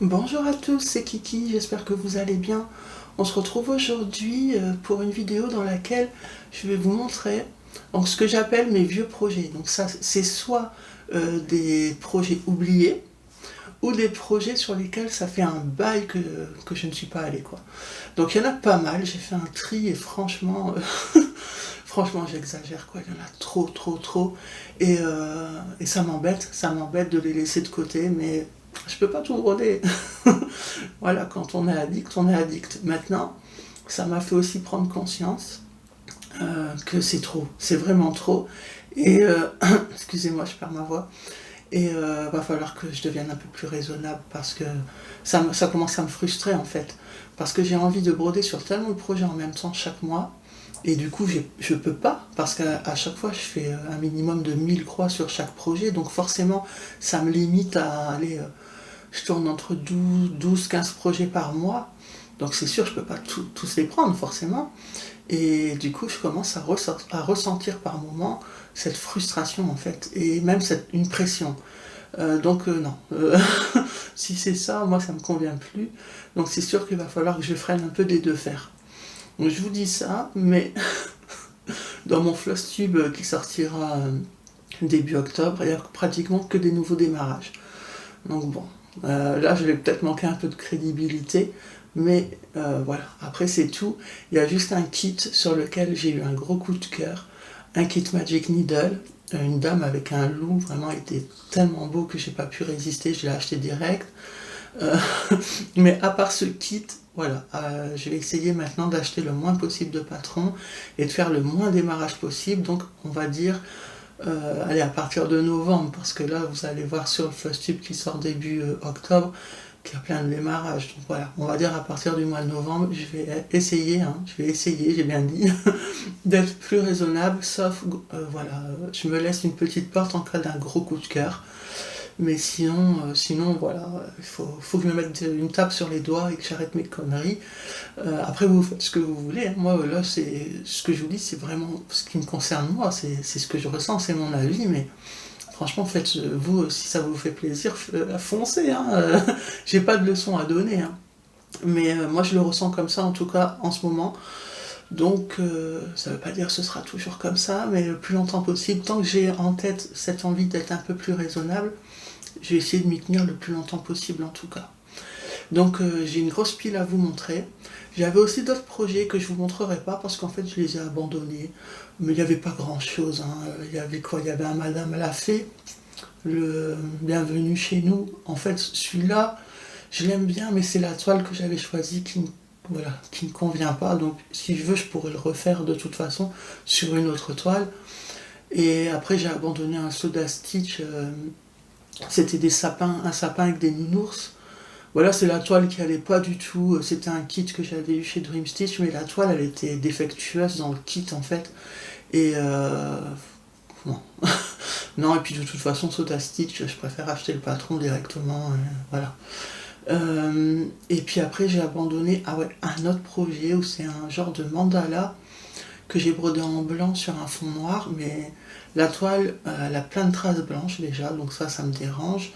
Bonjour à tous, c'est Kiki, j'espère que vous allez bien. On se retrouve aujourd'hui pour une vidéo dans laquelle je vais vous montrer donc, ce que j'appelle mes vieux projets. Donc ça, c'est soit des projets oubliés ou des projets sur lesquels ça fait un bail que je ne suis pas allée, quoi. Donc il y en a pas mal, j'ai fait un tri et franchement, franchement j'exagère, quoi. Il y en a trop, trop, trop. Et ça m'embête de les laisser de côté, mais je peux pas tout broder. Voilà, quand on est addict, on est addict. Maintenant, ça m'a fait aussi prendre conscience que c'est trop, c'est vraiment trop. Et excusez-moi, je perds ma voix. Et va falloir que je devienne un peu plus raisonnable parce que ça commence à me frustrer en fait. Parce que j'ai envie de broder sur tellement de projets en même temps chaque mois. Et du coup, je peux pas, parce qu'à chaque fois, je fais un minimum de 1000 croix sur chaque projet. Donc forcément, ça me limite à aller... je tourne entre 12-15 projets par mois. Donc c'est sûr, je peux pas tous les prendre forcément. Et du coup, je commence à ressentir par moments cette frustration en fait. Et même une pression. Non, si c'est ça, moi ça me convient plus. Donc c'est sûr qu'il va falloir que je freine un peu des deux fers. Donc je vous dis ça, mais dans mon Flosstube qui sortira début octobre, il n'y a pratiquement que des nouveaux démarrages. Donc bon, là je vais peut-être manquer un peu de crédibilité, mais voilà, après c'est tout. Il y a juste un kit sur lequel j'ai eu un gros coup de cœur, un kit Magic Needle, une dame avec un loup, vraiment il était tellement beau que j'ai pas pu résister, je l'ai acheté direct. Euh, mais à part ce kit, voilà, je vais essayer maintenant d'acheter le moins possible de patrons et de faire le moins démarrage possible, donc on va dire allez, à partir de novembre, parce que là, vous allez voir sur le Flosstube qui sort début octobre, qu'il y a plein de démarrages. Donc voilà, on va dire à partir du mois de novembre, je vais essayer, j'ai bien dit, d'être plus raisonnable, sauf, voilà, je me laisse une petite porte en cas d'un gros coup de cœur. Mais sinon voilà, faut que je me mette une tape sur les doigts et que j'arrête mes conneries. Après, vous faites ce que vous voulez, hein. Moi, là, c'est ce que je vous dis, c'est vraiment ce qui me concerne moi, c'est ce que je ressens, c'est mon avis, mais franchement, faites vous, si ça vous fait plaisir, foncez, hein. J'ai pas de leçon à donner, hein. Mais moi, je le ressens comme ça, en tout cas, en ce moment. Donc, ça veut pas dire que ce sera toujours comme ça, mais le plus longtemps possible, tant que j'ai en tête cette envie d'être un peu plus raisonnable, je vais essayer de m'y tenir le plus longtemps possible, en tout cas. Donc j'ai une grosse pile à vous montrer. J'avais aussi d'autres projets que je vous montrerai pas parce qu'en fait je les ai abandonnés. Mais il n'y avait pas grand chose, hein. Il y avait quoi? Il y avait un Madame Lafay, le Bienvenue chez nous. En fait celui-là, je l'aime bien, mais c'est la toile que j'avais choisie voilà, qui ne convient pas. Donc si je veux, je pourrais le refaire de toute façon sur une autre toile. Et après j'ai abandonné un Soda Stitch. C'était un sapin avec des nounours. Voilà, c'est la toile qui allait pas du tout. C'était un kit que j'avais eu chez Dream Stitch, mais la toile, elle était défectueuse dans le kit en fait. Et non. Non, et puis de toute façon, Soda Stitch, je préfère acheter le patron directement. Voilà. Et puis après, j'ai abandonné un autre projet où c'est un genre de mandala que j'ai brodé en blanc sur un fond noir, mais la toile, elle a plein de traces blanches déjà, donc ça me dérange.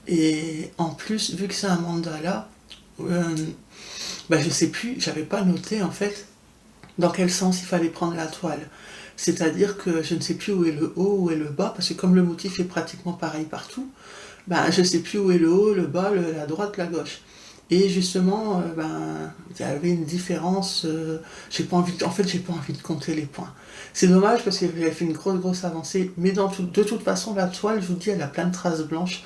Et en plus, vu que c'est un mandala, je sais plus, j'avais pas noté en fait dans quel sens il fallait prendre la toile. C'est-à-dire que je ne sais plus où est le haut, où est le bas, parce que comme le motif est pratiquement pareil partout, je ne sais plus où est le haut, le bas, la droite, la gauche. Et justement, il y avait une différence. J'ai pas envie, en fait, j'ai pas envie de compter les points. C'est dommage parce que j'avais fait une grosse avancée, mais de toute façon, la toile, je vous dis, elle a plein de traces blanches.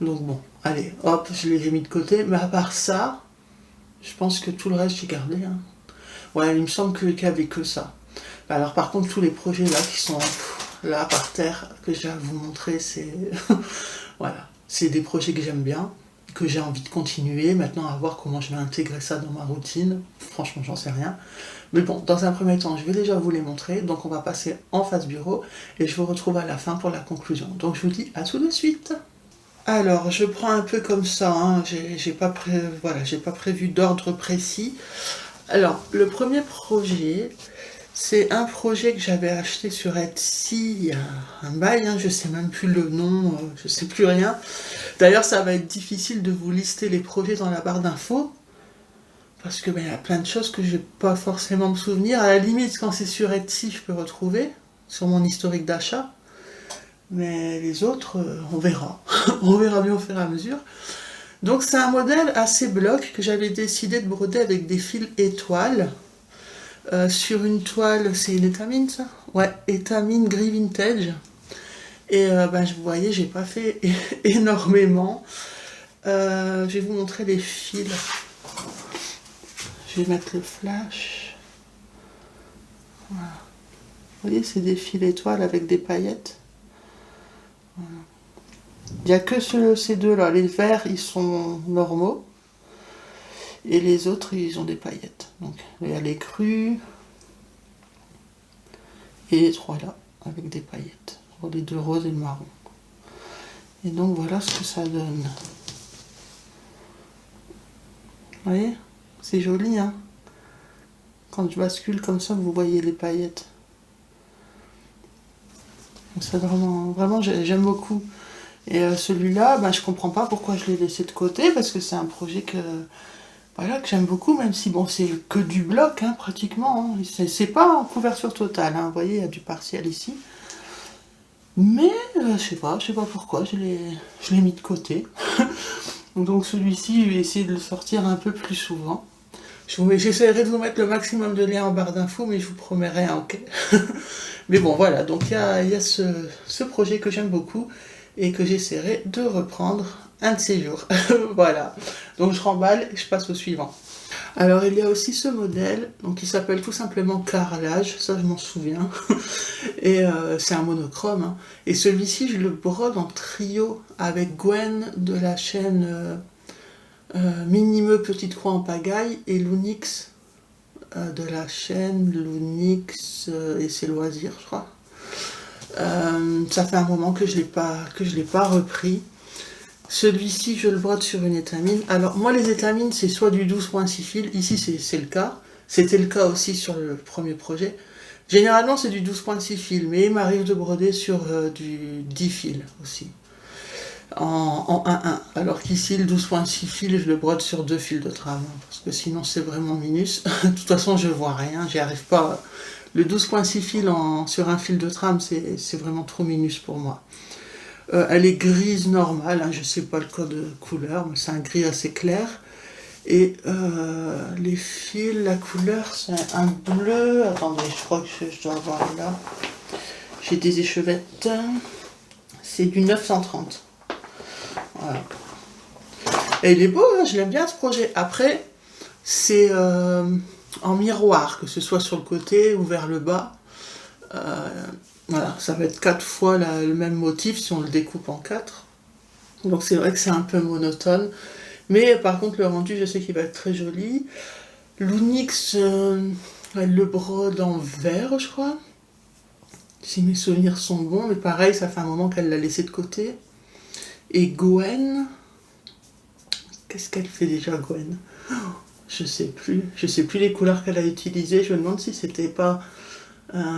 Donc bon, allez, hop, je l'ai mis de côté. Mais à part ça, je pense que tout le reste, j'ai gardé, hein. Ouais, il me semble qu'il n'y avait que ça. Alors par contre, tous les projets là qui sont là par terre, que j'ai à vous montrer, c'est... voilà, c'est des projets que j'aime bien, que j'ai envie de continuer. Maintenant, à voir comment je vais intégrer ça dans ma routine. Franchement, j'en sais rien. Mais bon, dans un premier temps, je vais déjà vous les montrer. Donc on va passer en face bureau et je vous retrouve à la fin pour la conclusion. Donc je vous dis à tout de suite. Alors, je prends un peu comme ça, hein. J'ai pas prévu d'ordre précis. Alors, le premier projet, C'est un projet que j'avais acheté sur Etsy il y a un bail, hein, je sais même plus le nom, je sais plus rien. D'ailleurs, ça va être difficile de vous lister les projets dans la barre d'infos, parce que ben, y a plein de choses que je vais pas forcément me souvenir. À la limite, quand c'est sur Etsy, je peux retrouver sur mon historique d'achat. Mais les autres, on verra. On verra bien au fur et à mesure. Donc c'est un modèle assez bloc que j'avais décidé de broder avec des fils étoiles. Sur une toile, c'est une étamine ça? Ouais, étamine gris vintage. Et ben, vous voyez, j'ai pas fait énormément. Je vais vous montrer les fils. Je vais mettre le flash. Voilà. Vous voyez, c'est des fils étoiles avec des paillettes. Voilà. Il n'y a que ces deux-là. Les verts, ils sont normaux. Et les autres, ils ont des paillettes. Donc, il y a les crus. Et les trois là, avec des paillettes. Les deux roses et le marron. Et donc, voilà ce que ça donne. Vous voyez? C'est joli, hein? Quand je bascule comme ça, vous voyez les paillettes. Donc, ça vraiment, j'aime beaucoup. Et celui-là, ben, je comprends pas pourquoi je l'ai laissé de côté, parce que c'est un projet que j'aime beaucoup, même si bon, c'est que du bloc, hein, pratiquement. Hein. C'est pas en couverture totale, hein. Vous voyez, il y a du partiel ici. Mais je sais pas pourquoi je l'ai mis de côté. Donc celui-ci, je vais essayer de le sortir un peu plus souvent. J'essaierai de vous mettre le maximum de liens en barre d'infos, mais je vous promets rien, ok. Mais bon, voilà, donc il y a ce projet que j'aime beaucoup et que j'essaierai de reprendre un de ces jours. Voilà, donc je remballe et je passe au suivant. Alors il y a aussi ce modèle, donc il s'appelle tout simplement carrelage, ça je m'en souviens, et c'est un monochrome, hein. Et celui-ci je le brode en trio avec Gwen de la chaîne Minimeux Petite Croix en Pagaille et Lounix de la chaîne Lounix et ses loisirs, je crois. Ça fait un moment que je l'ai pas repris. Celui-ci, je le brode sur une étamine. Alors, moi, les étamines, c'est soit du 12.6 fil. Ici, c'est le cas. C'était le cas aussi sur le premier projet. Généralement, c'est du 12.6 fil, mais il m'arrive de broder sur du 10 fil aussi. En 1-1. Alors qu'ici, le 12.6 fil, je le brode sur 2 fils de trame. Parce que sinon, c'est vraiment minus. De toute façon, je vois rien. J'y arrive pas. Le 12.6 fil sur un fil de trame, c'est vraiment trop minus pour moi. Elle est grise normale, hein, je ne sais pas le code couleur, mais c'est un gris assez clair. Et les fils, la couleur, c'est un bleu. Attendez, je crois que je dois avoir là. J'ai des échevettes. C'est du 930. Voilà. Et il est beau, hein, je l'aime bien ce projet. Après, c'est en miroir, que ce soit sur le côté ou vers le bas. Voilà, ça va être 4 fois le même motif si on le découpe en 4. Donc c'est vrai que c'est un peu monotone. Mais par contre, le rendu, je sais qu'il va être très joli. Lounix, elle le brode en vert, je crois. Si mes souvenirs sont bons. Mais pareil, ça fait un moment qu'elle l'a laissé de côté. Et Gwen... Qu'est-ce qu'elle fait déjà, Gwen? Je sais plus. Je sais plus les couleurs qu'elle a utilisées. Je me demande si c'était pas...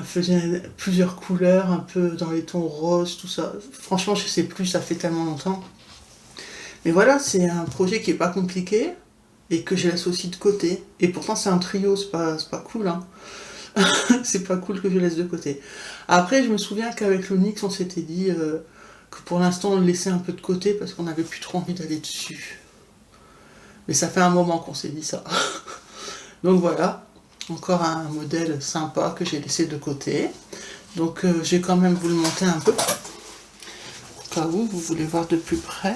faisait plusieurs couleurs, un peu dans les tons roses, tout ça. Franchement, je sais plus, ça fait tellement longtemps. Mais voilà, c'est un projet qui est pas compliqué et que je laisse aussi de côté. Et pourtant, c'est un trio, c'est pas cool, hein. C'est pas cool que je laisse de côté. Après, je me souviens qu'avec l'Onyx, on s'était dit que pour l'instant, on le laissait un peu de côté parce qu'on n'avait plus trop envie d'aller dessus. Mais ça fait un moment qu'on s'est dit ça. Donc voilà. Encore un modèle sympa que j'ai laissé de côté. Donc je vais quand même vous le monter un peu. Au cas où vous voulez voir de plus près.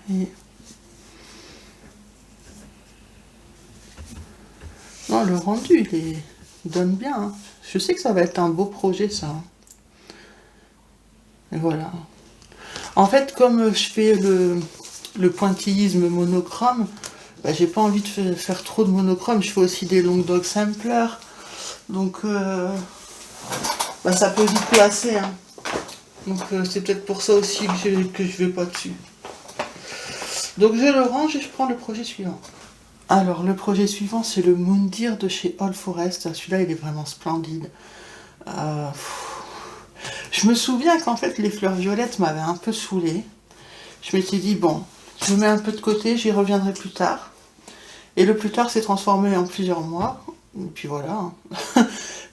Et... non, le rendu, il donne bien. Hein. Je sais que ça va être un beau projet, ça. Et voilà. En fait, comme je fais le pointillisme monochrome, bah, j'ai pas envie de faire trop de monochrome. Je fais aussi des long dog samplers. Donc, bah, ça peut vite placer. Hein. Donc, c'est peut-être pour ça aussi que je vais pas dessus. Donc, je le range et je prends le projet suivant. Alors, le projet suivant, c'est le Moundir de chez All Forest. Celui-là, il est vraiment splendide. Je me souviens qu'en fait, les fleurs violettes m'avaient un peu saoulée. Je m'étais dit, bon, je me mets un peu de côté, j'y reviendrai plus tard. Et le plus tard s'est transformé en plusieurs mois. Et puis voilà.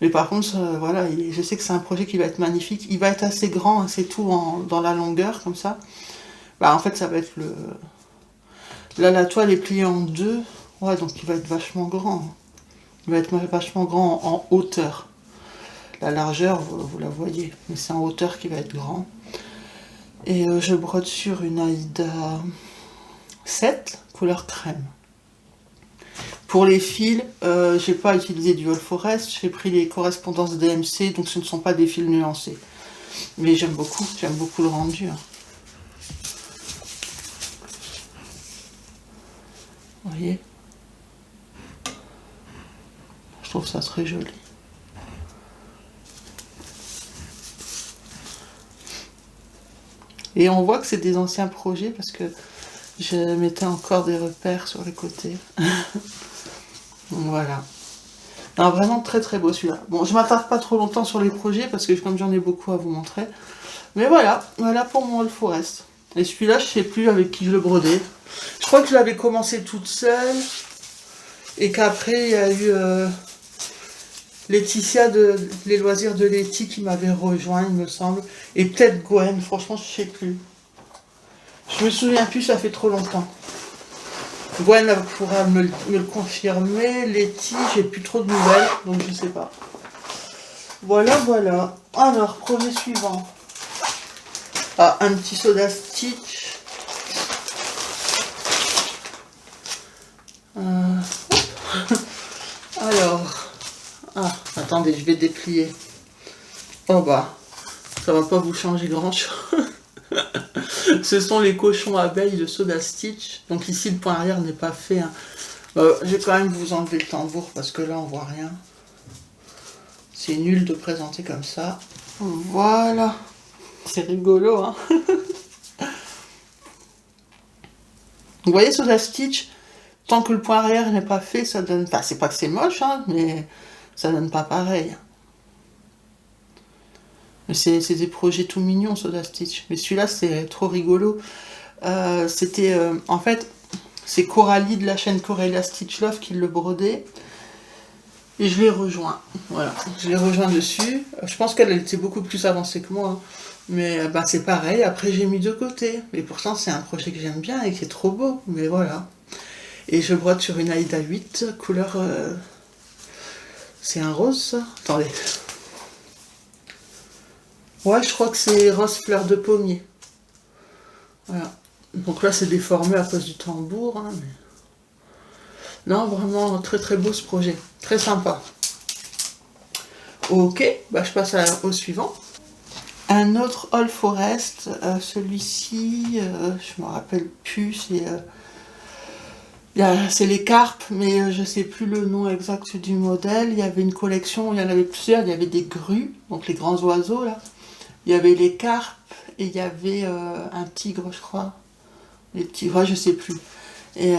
Mais par contre, voilà, je sais que c'est un projet qui va être magnifique. Il va être assez grand, c'est tout dans la longueur, comme ça. Bah, en fait, ça va être le... Là, la toile est pliée en deux. Ouais, donc il va être vachement grand. Il va être vachement grand en hauteur. La largeur, vous la voyez. Mais c'est en hauteur qu'il va être grand. Et je brode sur une Aïda 7, couleur crème. Pour les fils, j'ai pas utilisé du All Forest, j'ai pris les correspondances DMC, donc ce ne sont pas des fils nuancés. Mais j'aime beaucoup le rendu. Vous voyez? Je trouve ça très joli. Et on voit que c'est des anciens projets parce que je mettais encore des repères sur les côtés. Donc voilà. Non, vraiment très très beau celui-là. Bon, je m'attarde pas trop longtemps sur les projets parce que comme j'en ai beaucoup à vous montrer. Mais voilà, voilà pour mon All Forest. Et celui-là, je sais plus avec qui je le brodais. Je crois que je l'avais commencé toute seule. Et qu'après, il y a eu Laetitia Les Loisirs de Letty qui m'avait rejoint, il me semble. Et peut-être Gwen, franchement, je sais plus. Je me souviens plus, ça fait trop longtemps. Gwen pourra me le confirmer. Letty, j'ai plus trop de nouvelles, donc je sais pas. Voilà, voilà. Alors, projet suivant. Ah, un petit soda stitch. Alors. Ah, attendez, je vais déplier. Oh bah, ça va pas vous changer grand-chose. Ce sont les cochons abeilles de Soda Stitch. Donc ici, le point arrière n'est pas fait. Hein. Je vais quand même vous enlever le tambour parce que là, on voit rien. C'est nul de présenter comme ça. Voilà. C'est rigolo, hein. Vous voyez, Soda Stitch, tant que le point arrière n'est pas fait, ça donne pas... C'est pas que c'est moche, hein, mais ça donne pas pareil. C'est des projets tout mignons, Soda Stitch. Mais celui-là, c'est trop rigolo. C'était... en fait, c'est Coralie de la chaîne Corellia Stitch Love qui le brodait. Et je l'ai rejoint. Voilà, je l'ai rejoint dessus. Je pense qu'elle était beaucoup plus avancée que moi. Hein. Mais bah, c'est pareil, après j'ai mis de côté. Mais pourtant, c'est un projet que j'aime bien et qui est trop beau. Mais voilà. Et je brode sur une Aïda 8, couleur... C'est un rose, ça? Attendez. Ouais, je crois que c'est rose fleur de pommier. Voilà. Donc là, c'est déformé à cause du tambour. Hein, mais... Non, vraiment très très beau ce projet. Très sympa. Ok, bah, je passe au suivant. Un autre All Forest. Celui-ci, je me rappelle plus. C'est les carpes, mais je sais plus le nom exact du modèle. Il y avait une collection, il y en avait plusieurs. Il y avait des grues, donc les grands oiseaux là. Il y avait les carpes et il y avait un tigre, je crois. Les petits, ouais, je sais plus. Et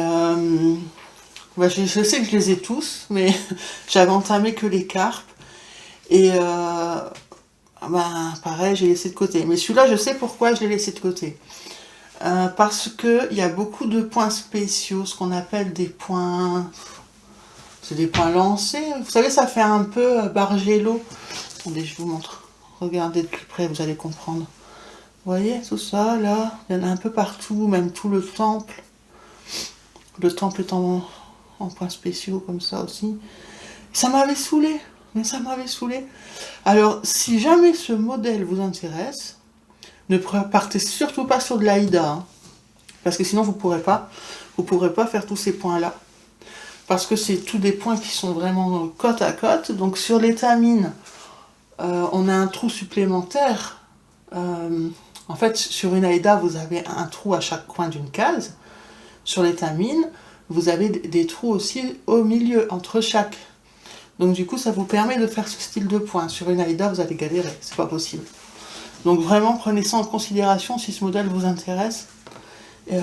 bah, je sais que je les ai tous, mais j'avais entamé que les carpes. Et bah, pareil, j'ai laissé de côté. Mais celui-là, je sais pourquoi je l'ai laissé de côté. Parce qu'il y a beaucoup de points spéciaux, ce qu'on appelle des points... C'est des points lancés. Vous savez, ça fait un peu Bargello. Attendez, je vous montre. Regardez de plus près, vous allez comprendre. Vous voyez, tout ça, là, il y en a un peu partout, même tout le temple. Le temple est en points spéciaux, comme ça aussi. Ça m'avait saoulé, mais ça m'avait saoulé. Alors, si jamais ce modèle vous intéresse, ne partez surtout pas sur de l'Aïda, hein, parce que sinon vous pourrez pas faire tous ces points-là. Parce que c'est tous des points qui sont vraiment côte à côte. Donc sur l'étamine, on a un trou supplémentaire. En fait, sur une Aïda, vous avez un trou à chaque coin d'une case. Sur l'étamine, vous avez des trous aussi au milieu, entre chaque. Donc du coup, ça vous permet de faire ce style de point. Sur une Aïda, vous allez galérer, c'est pas possible. Donc vraiment, prenez ça en considération si ce modèle vous intéresse. Et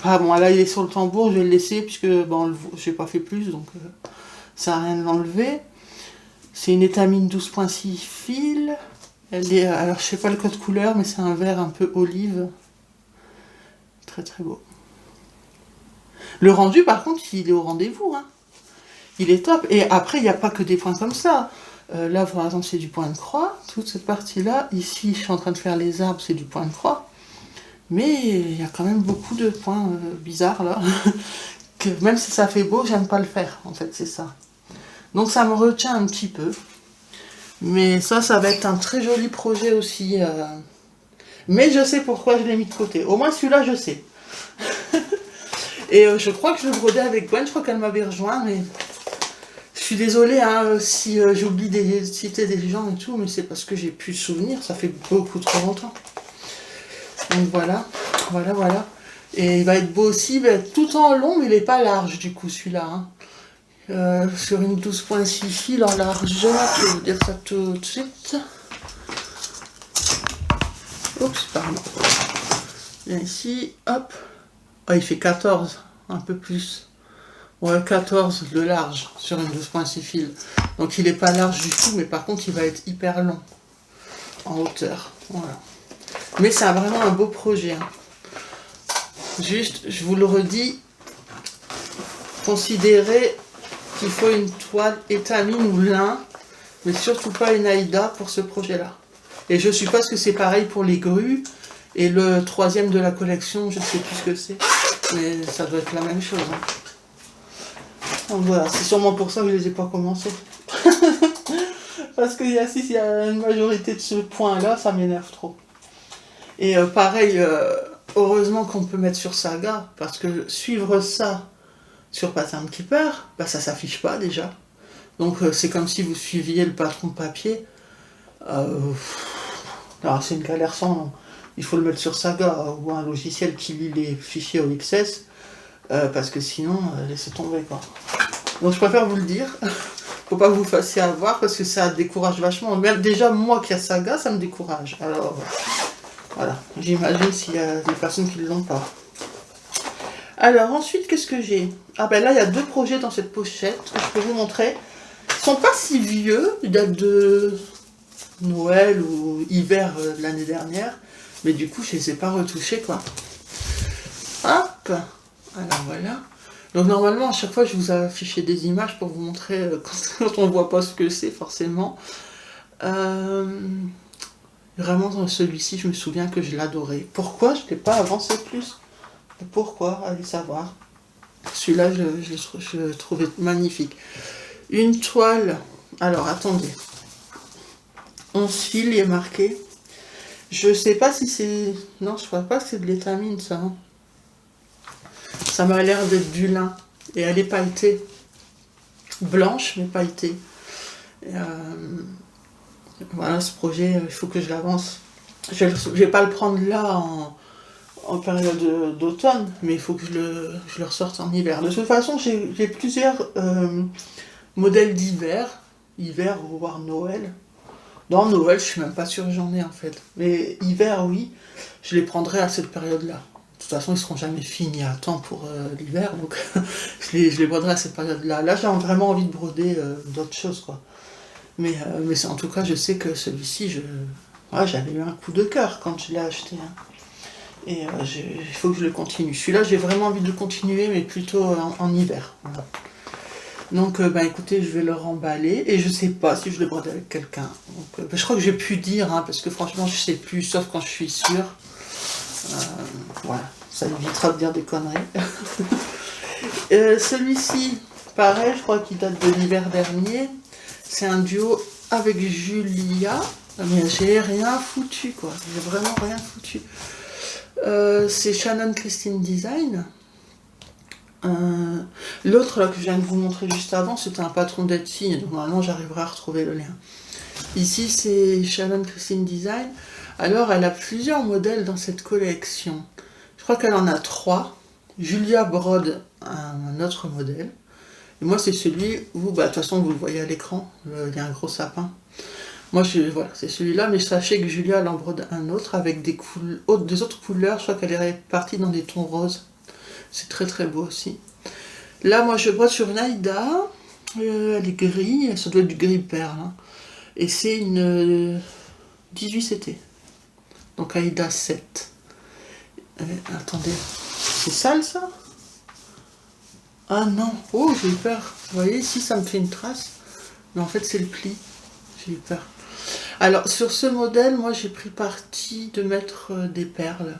bah bon, là il est sur le tambour, je vais le laisser puisque bon, j'ai pas fait plus, donc ça n'a rien de l'enlever. C'est une étamine 12.6 fil. Elle est, alors je sais pas le code couleur, mais c'est un vert un peu olive. Très très beau. Le rendu par contre, il est au rendez-vous, hein. Il est top. Et après, il n'y a pas que des points comme ça. Là, par exemple, c'est du point de croix. Toute cette partie-là, ici, je suis en train de faire les arbres, c'est du point de croix. Mais il y a quand même beaucoup de points bizarres, là. Que même si ça fait beau, j'aime pas le faire, en fait, c'est ça. Donc ça me retient un petit peu. Mais ça va être un très joli projet aussi. Mais je sais pourquoi je l'ai mis de côté. Au moins, celui-là, je sais. Et je crois que je le brodais avec Gwen, je crois qu'elle m'avait rejoint, mais... Je suis désolée hein, si j'oublie de citer des gens et tout, mais c'est parce que j'ai plus de souvenirs, ça fait beaucoup trop longtemps. Donc voilà, voilà. Et il va être beau aussi, il va être tout en long, mais il n'est pas large du coup celui-là. Hein. Sur une 12.6 fil en largeur, je vais vous dire ça tout de suite. Oups, pardon. Bien ici, hop. Oh, il fait 14, un peu plus. Ouais, 14 de large sur une 12.6 fil. Donc il n'est pas large du tout, mais par contre il va être hyper long en hauteur. Voilà. Mais c'est vraiment un beau projet. Hein. Juste, je vous le redis, considérez qu'il faut une toile étamine ou lin, mais surtout pas une Aïda pour ce projet-là. Et je suppose que c'est pareil pour les grues. Et le troisième de la collection, je ne sais plus ce que c'est, mais ça doit être la même chose. Hein. Donc voilà, c'est sûrement pour ça que je ne les ai pas commencés. Parce qu'il y a une majorité de ce point-là, ça m'énerve trop. Et pareil, heureusement qu'on peut mettre sur Saga, parce que suivre ça sur Pattern Keeper, bah ça s'affiche pas déjà. Donc c'est comme si vous suiviez le patron de papier. Alors c'est une galère sans nom. Il faut le mettre sur Saga ou un logiciel qui lit les fichiers au XS. Parce que sinon, laissez tomber quoi. Donc je préfère vous le dire, faut pas que vous fassiez avoir parce que ça décourage vachement. Même déjà moi qui a Saga, ça me décourage. Alors voilà, j'imagine s'il y a des personnes qui ne l'ont pas. Alors ensuite, qu'est-ce que j'ai? Ah ben là, il y a deux projets dans cette pochette que je peux vous montrer. Ils sont pas si vieux, ils datent de Noël ou hiver de l'année dernière. Mais du coup, je les ai pas retouchés quoi. Hop. Alors voilà. Donc normalement à chaque fois je vous affiche des images pour vous montrer quand on ne voit pas ce que c'est forcément. Vraiment dans celui-ci je me souviens que je l'adorais. Pourquoi je ne l'ai pas avancé plus? Pourquoi? Allez savoir. Celui-là je le trouvais magnifique. Une toile. Alors attendez. 11 fils il est marqué. Je sais pas si c'est... Non je crois pas que c'est de l'étamine ça. Hein. Ça m'a l'air d'être du lin. Et elle est pailletée. Blanche, mais pailletée. Voilà, ce projet, il faut que je l'avance. Je ne vais pas le prendre là en période d'automne, mais il faut que je le ressorte en hiver. De toute façon, j'ai plusieurs modèles d'hiver. Hiver, voire Noël. Dans Noël, je suis même pas sûre que j'en ai en fait. Mais hiver, oui. Je les prendrai à cette période-là. De toute façon, ils ne seront jamais finis à temps pour l'hiver, donc je les broderai à cette période-là. Là, j'ai vraiment envie de broder d'autres choses, quoi. Mais en tout cas, je sais que celui-ci, j'avais eu un coup de cœur quand je l'ai acheté. Hein. Et il faut que je le continue. Celui-là, j'ai vraiment envie de le continuer, mais plutôt en hiver. Voilà. Donc, écoutez, je vais le remballer, et je sais pas si je le brode avec quelqu'un. Je crois que j'ai pu dire, hein, parce que franchement, je sais plus, sauf quand je suis sûre. Voilà, ça évitera de dire des conneries. Celui-ci, pareil, je crois qu'il date de l'hiver dernier. C'est un duo avec Julia. Mais j'ai rien foutu, quoi. J'ai vraiment rien foutu. C'est Shannon Christine Design. L'autre là que je viens de vous montrer juste avant, c'était un patron d'Etsy. Donc normalement, j'arriverai à retrouver le lien. Ici, c'est Shannon Christine Design. Alors, elle a plusieurs modèles dans cette collection. Je crois qu'elle en a 3. Julia brode un autre modèle. Et moi, c'est celui où, de toute façon, vous le voyez à l'écran, il y a un gros sapin. Voilà, c'est celui-là, mais sachez que Julia elle en brode un autre avec des autres couleurs. Je crois qu'elle est répartie dans des tons roses. C'est très très beau aussi. Là, moi, je brode sur une Aïda. Elle est gris, ça doit être du gris perle. Hein. Et c'est une 18CT. Donc Aïda 7. Attendez, c'est sale ça? Ah non, oh j'ai eu peur. Vous voyez, ici ça me fait une trace. Mais en fait c'est le pli. J'ai eu peur. Alors sur ce modèle, moi j'ai pris parti de mettre des perles.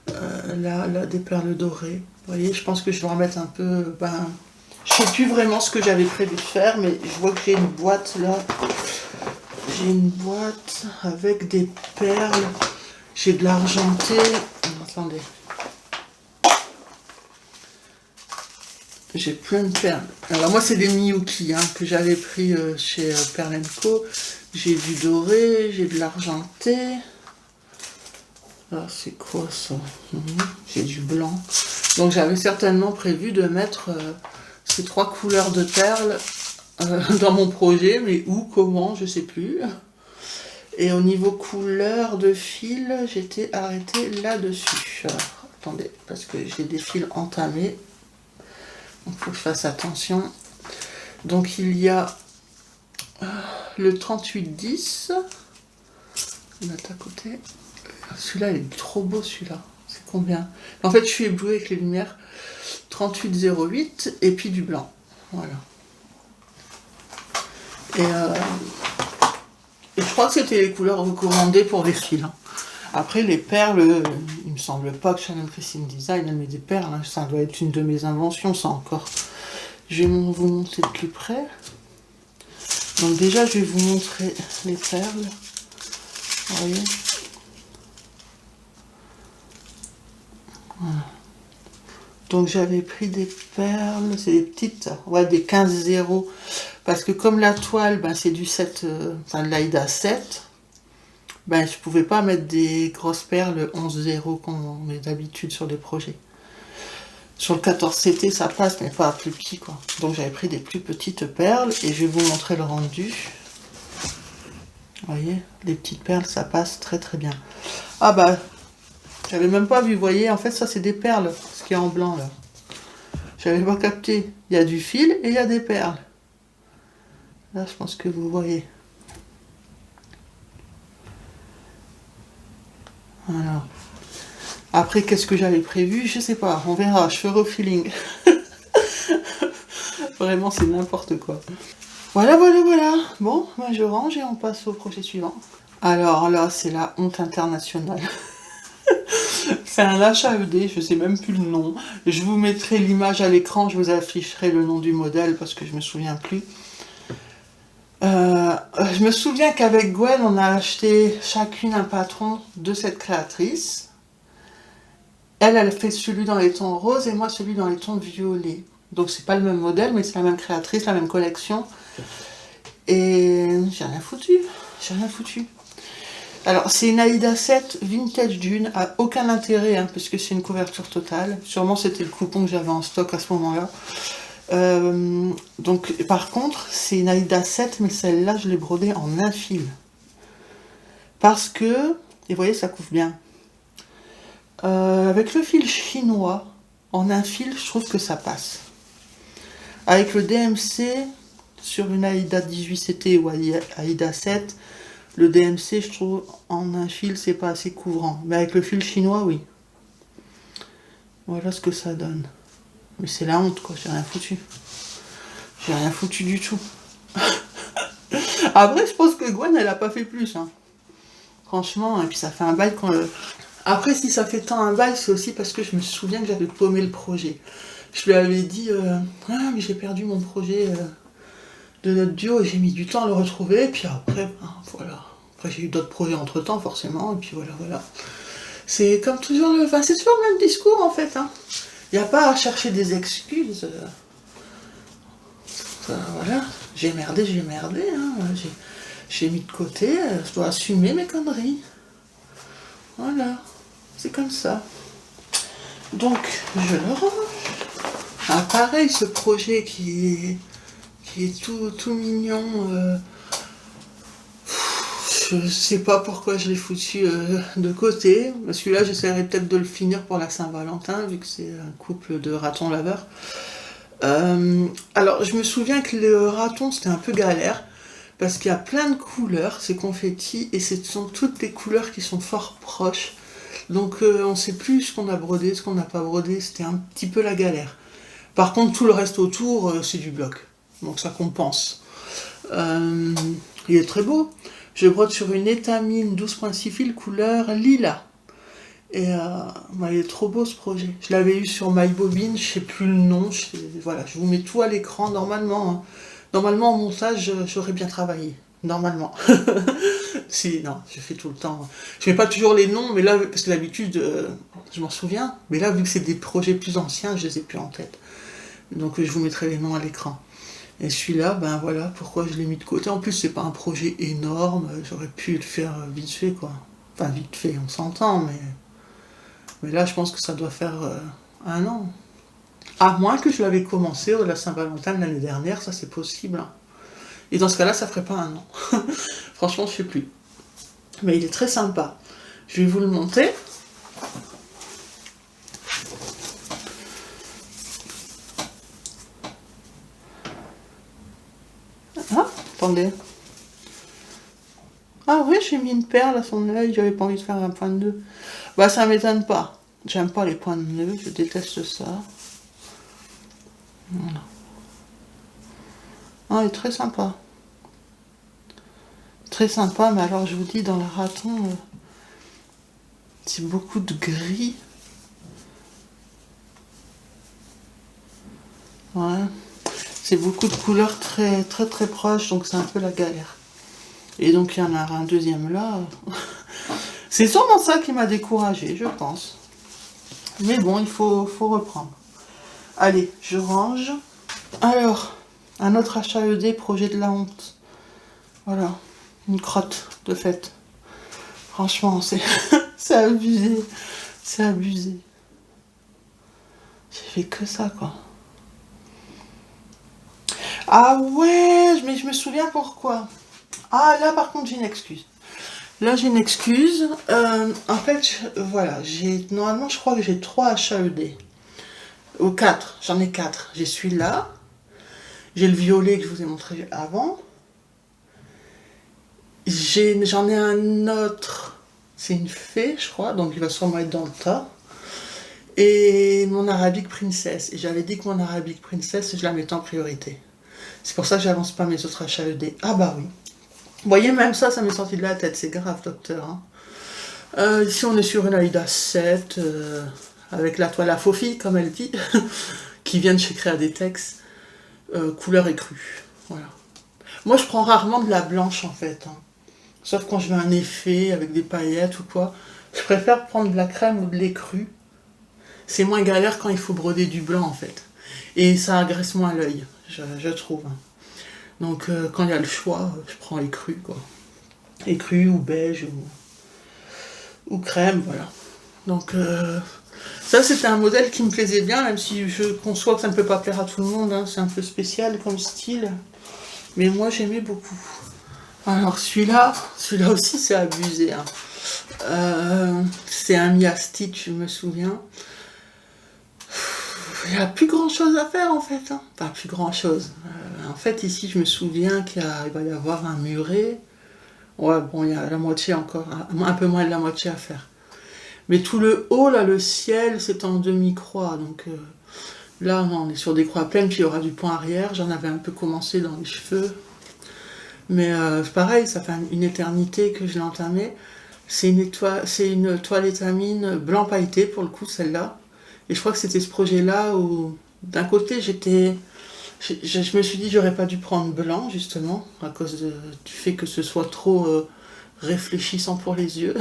Là, des perles dorées. Vous voyez, je pense que je vais en mettre un peu. Je sais plus vraiment ce que j'avais prévu de faire, mais je vois que j'ai une boîte là. J'ai une boîte avec des perles. J'ai de l'argenté. Attendez. J'ai plein de perles. Alors moi c'est des Miyuki hein, que j'avais pris chez Perle & Co. J'ai du doré, j'ai de l'argenté. Ah c'est quoi ça? J'ai du blanc. Donc j'avais certainement prévu de mettre ces 3 couleurs de perles dans mon projet, mais où, comment, je sais plus. Et au niveau couleur de fil, j'étais arrêtée là-dessus. Alors, attendez, parce que j'ai des fils entamés. Il faut que je fasse attention. Donc il y a le 3810. On a à côté. Celui-là, il est trop beau celui-là. C'est combien? En fait, je suis éblouie avec les lumières. 3808 et puis du blanc. Voilà. Et je crois que c'était les couleurs recommandées pour les fils. Hein. Après, les perles, il me semble pas que Chanel Christine Design elle met des perles. Hein. Ça doit être une de mes inventions, ça encore. Je vais vous montrer de plus près. Donc déjà, je vais vous montrer les perles. Vous voyez? Voilà. Donc j'avais pris des perles, c'est des petites, ouais, des 15-0. Parce que comme la toile, c'est du 7, de l'Aïda 7, je pouvais pas mettre des grosses perles 11-0 comme on met d'habitude sur les projets. Sur le 14CT, ça passe, mais pas plus petit, quoi. Donc j'avais pris des plus petites perles, et je vais vous montrer le rendu. Vous voyez, les petites perles, ça passe très très bien. Ah j'avais même pas vu, vous voyez, en fait ça c'est des perles, ce qui est en blanc là. J'avais pas capté. Il y a du fil et il y a des perles. Là, je pense que vous voyez. Voilà. Après, qu'est-ce que j'avais prévu? Je sais pas, on verra, je ferai au feeling. Vraiment, c'est n'importe quoi. Voilà. Bon, moi je range et on passe au projet suivant. Alors là, c'est la honte internationale. C'est un HAED, je sais même plus le nom. Je vous mettrai l'image à l'écran, je vous afficherai le nom du modèle parce que je me souviens plus. Je me souviens qu'avec Gwen, on a acheté chacune un patron de cette créatrice. Elle fait celui dans les tons roses et moi celui dans les tons violets. Donc c'est pas le même modèle, mais c'est la même créatrice, la même collection. Et j'ai rien foutu. Alors c'est une Aïda 7 Vintage Dune, à aucun intérêt, hein, parce que c'est une couverture totale. Sûrement c'était le coupon que j'avais en stock à ce moment-là. Donc par contre c'est une Aïda 7, mais celle-là je l'ai brodée en un fil. Parce que, et vous voyez ça couvre bien. Avec le fil chinois, en un fil, je trouve que ça passe. Avec le DMC, sur une Aïda 18CT ou Aïda 7, le DMC, je trouve, en un fil, c'est pas assez couvrant. Mais avec le fil chinois, oui. Voilà ce que ça donne. Mais c'est la honte, quoi. J'ai rien foutu. J'ai rien foutu du tout. Après, je pense que Gwen, elle a pas fait plus. Hein. Franchement, et puis ça fait un bail quand... Après, si ça fait tant un bail, c'est aussi parce que je me souviens que j'avais paumé le projet. Je lui avais dit, ah, mais j'ai perdu mon projet de notre duo, et j'ai mis du temps à le retrouver, et puis après, voilà. Après, j'ai eu d'autres projets entre-temps, forcément, et puis voilà. C'est comme toujours c'est toujours le même discours, en fait. Hein. Il n'y a pas à chercher des excuses. Voilà, j'ai merdé, hein. J'ai mis de côté, je dois assumer mes conneries. Voilà, c'est comme ça. Donc, je le range. Pareil, ce projet qui est tout mignon. Je sais pas pourquoi je l'ai foutu de côté. Celui-là, j'essaierai peut-être de le finir pour la Saint-Valentin, vu que c'est un couple de ratons laveurs. Alors, je me souviens que le raton, c'était un peu galère, parce qu'il y a plein de couleurs, ces confettis, et ce sont toutes des couleurs qui sont fort proches. Donc, on sait plus ce qu'on a brodé, ce qu'on n'a pas brodé, c'était un petit peu la galère. Par contre, tout le reste autour, c'est du bloc. Donc, ça compense. Il est très beau. Je brode sur une étamine 12.6 fil couleur lilas. Et il est trop beau ce projet. Je l'avais eu sur MyBobine, je sais plus le nom. Voilà, je vous mets tout à l'écran normalement. Hein. Normalement en montage, j'aurais bien travaillé. Normalement. Si, non, je fais tout le temps. Je mets pas toujours les noms, mais là, parce que d'habitude, je m'en souviens. Mais là, vu que c'est des projets plus anciens, je les ai plus en tête. Donc je vous mettrai les noms à l'écran. Et celui-là, ben voilà pourquoi je l'ai mis de côté. En plus, c'est pas un projet énorme, j'aurais pu le faire vite fait, quoi. Enfin, vite fait, on s'entend, mais là, je pense que ça doit faire 1 an. À moins que je l'avais commencé au de la Saint-Valentin l'année dernière, ça c'est possible. Hein. Et dans ce cas-là, ça ferait pas 1 an. Franchement, je sais plus. Mais il est très sympa. Je vais vous le montrer. Ah, attendez. Ah oui, j'ai mis une perle à son œil, j'avais pas envie de faire un point de nœud. Bah ça m'étonne pas. J'aime pas les points de nœud, je déteste ça. Voilà. Ah, il est très sympa. Très sympa, mais alors je vous dis, dans le raton, c'est beaucoup de gris. Ouais. C'est beaucoup de couleurs très très très proches, donc c'est un peu la galère. Et donc il y en a un deuxième là. C'est sûrement ça qui m'a découragée, je pense. Mais bon, il faut reprendre. Allez, je range. Alors, un autre HAED, projet de la honte. Voilà, une crotte de fête. Franchement, c'est c'est abusé. C'est abusé. J'ai fait que ça, quoi. Ah ouais, mais je me souviens pourquoi. Ah là, par contre, j'ai une excuse. Là, j'ai une excuse. En fait, voilà, normalement, je crois que j'ai 3 HAED. Ou 4, j'en ai 4. J'ai celui-là. J'ai le violet que je vous ai montré avant. J'en ai un autre. C'est une fée, je crois, donc il va sûrement être dans le tas. Et mon Arabic Princess. Et j'avais dit que mon Arabic Princess, je la mettais en priorité. C'est pour ça que j'avance pas mes autres HAED. Ah bah oui. Vous voyez, même ça m'est sorti de la tête. C'est grave, docteur. Hein. Ici, on est sur une Aïda 7, avec la toile à faux fille, comme elle dit, qui vient de chez Créadetex. Couleur écrue. Voilà. Moi, je prends rarement de la blanche, en fait. Hein. Sauf quand je veux un effet avec des paillettes ou quoi. Je préfère prendre de la crème ou de l'écru. C'est moins galère quand il faut broder du blanc, en fait. Et ça agresse moins l'œil, je trouve. Hein. Donc, quand il y a le choix, je prends écru, quoi. Écru ou beige ou crème, voilà. Donc, ça, c'était un modèle qui me plaisait bien, même si je conçois que ça ne peut pas plaire à tout le monde. Hein. C'est un peu spécial comme style. Mais moi, j'aimais beaucoup. Alors, celui-là aussi, c'est abusé. Hein. C'est un Mia Stitch, je me souviens. Il n'y a plus grand-chose à faire, en fait. Hein. Enfin, plus grand-chose. En fait, ici, je me souviens qu'il va y avoir un muret. Ouais, bon, il y a la moitié encore, un peu moins de la moitié à faire. Mais tout le haut, là, le ciel, c'est en demi-croix. Donc là, on est sur des croix pleines, puis il y aura du point arrière. J'en avais un peu commencé dans les cheveux. Mais pareil, ça fait une éternité que je l'ai entamé. C'est une toile étamine blanc pailleté, pour le coup, celle-là. Et je crois que c'était ce projet-là où, d'un côté, je me suis dit j'aurais pas dû prendre blanc, justement, à cause du fait que ce soit trop réfléchissant pour les yeux.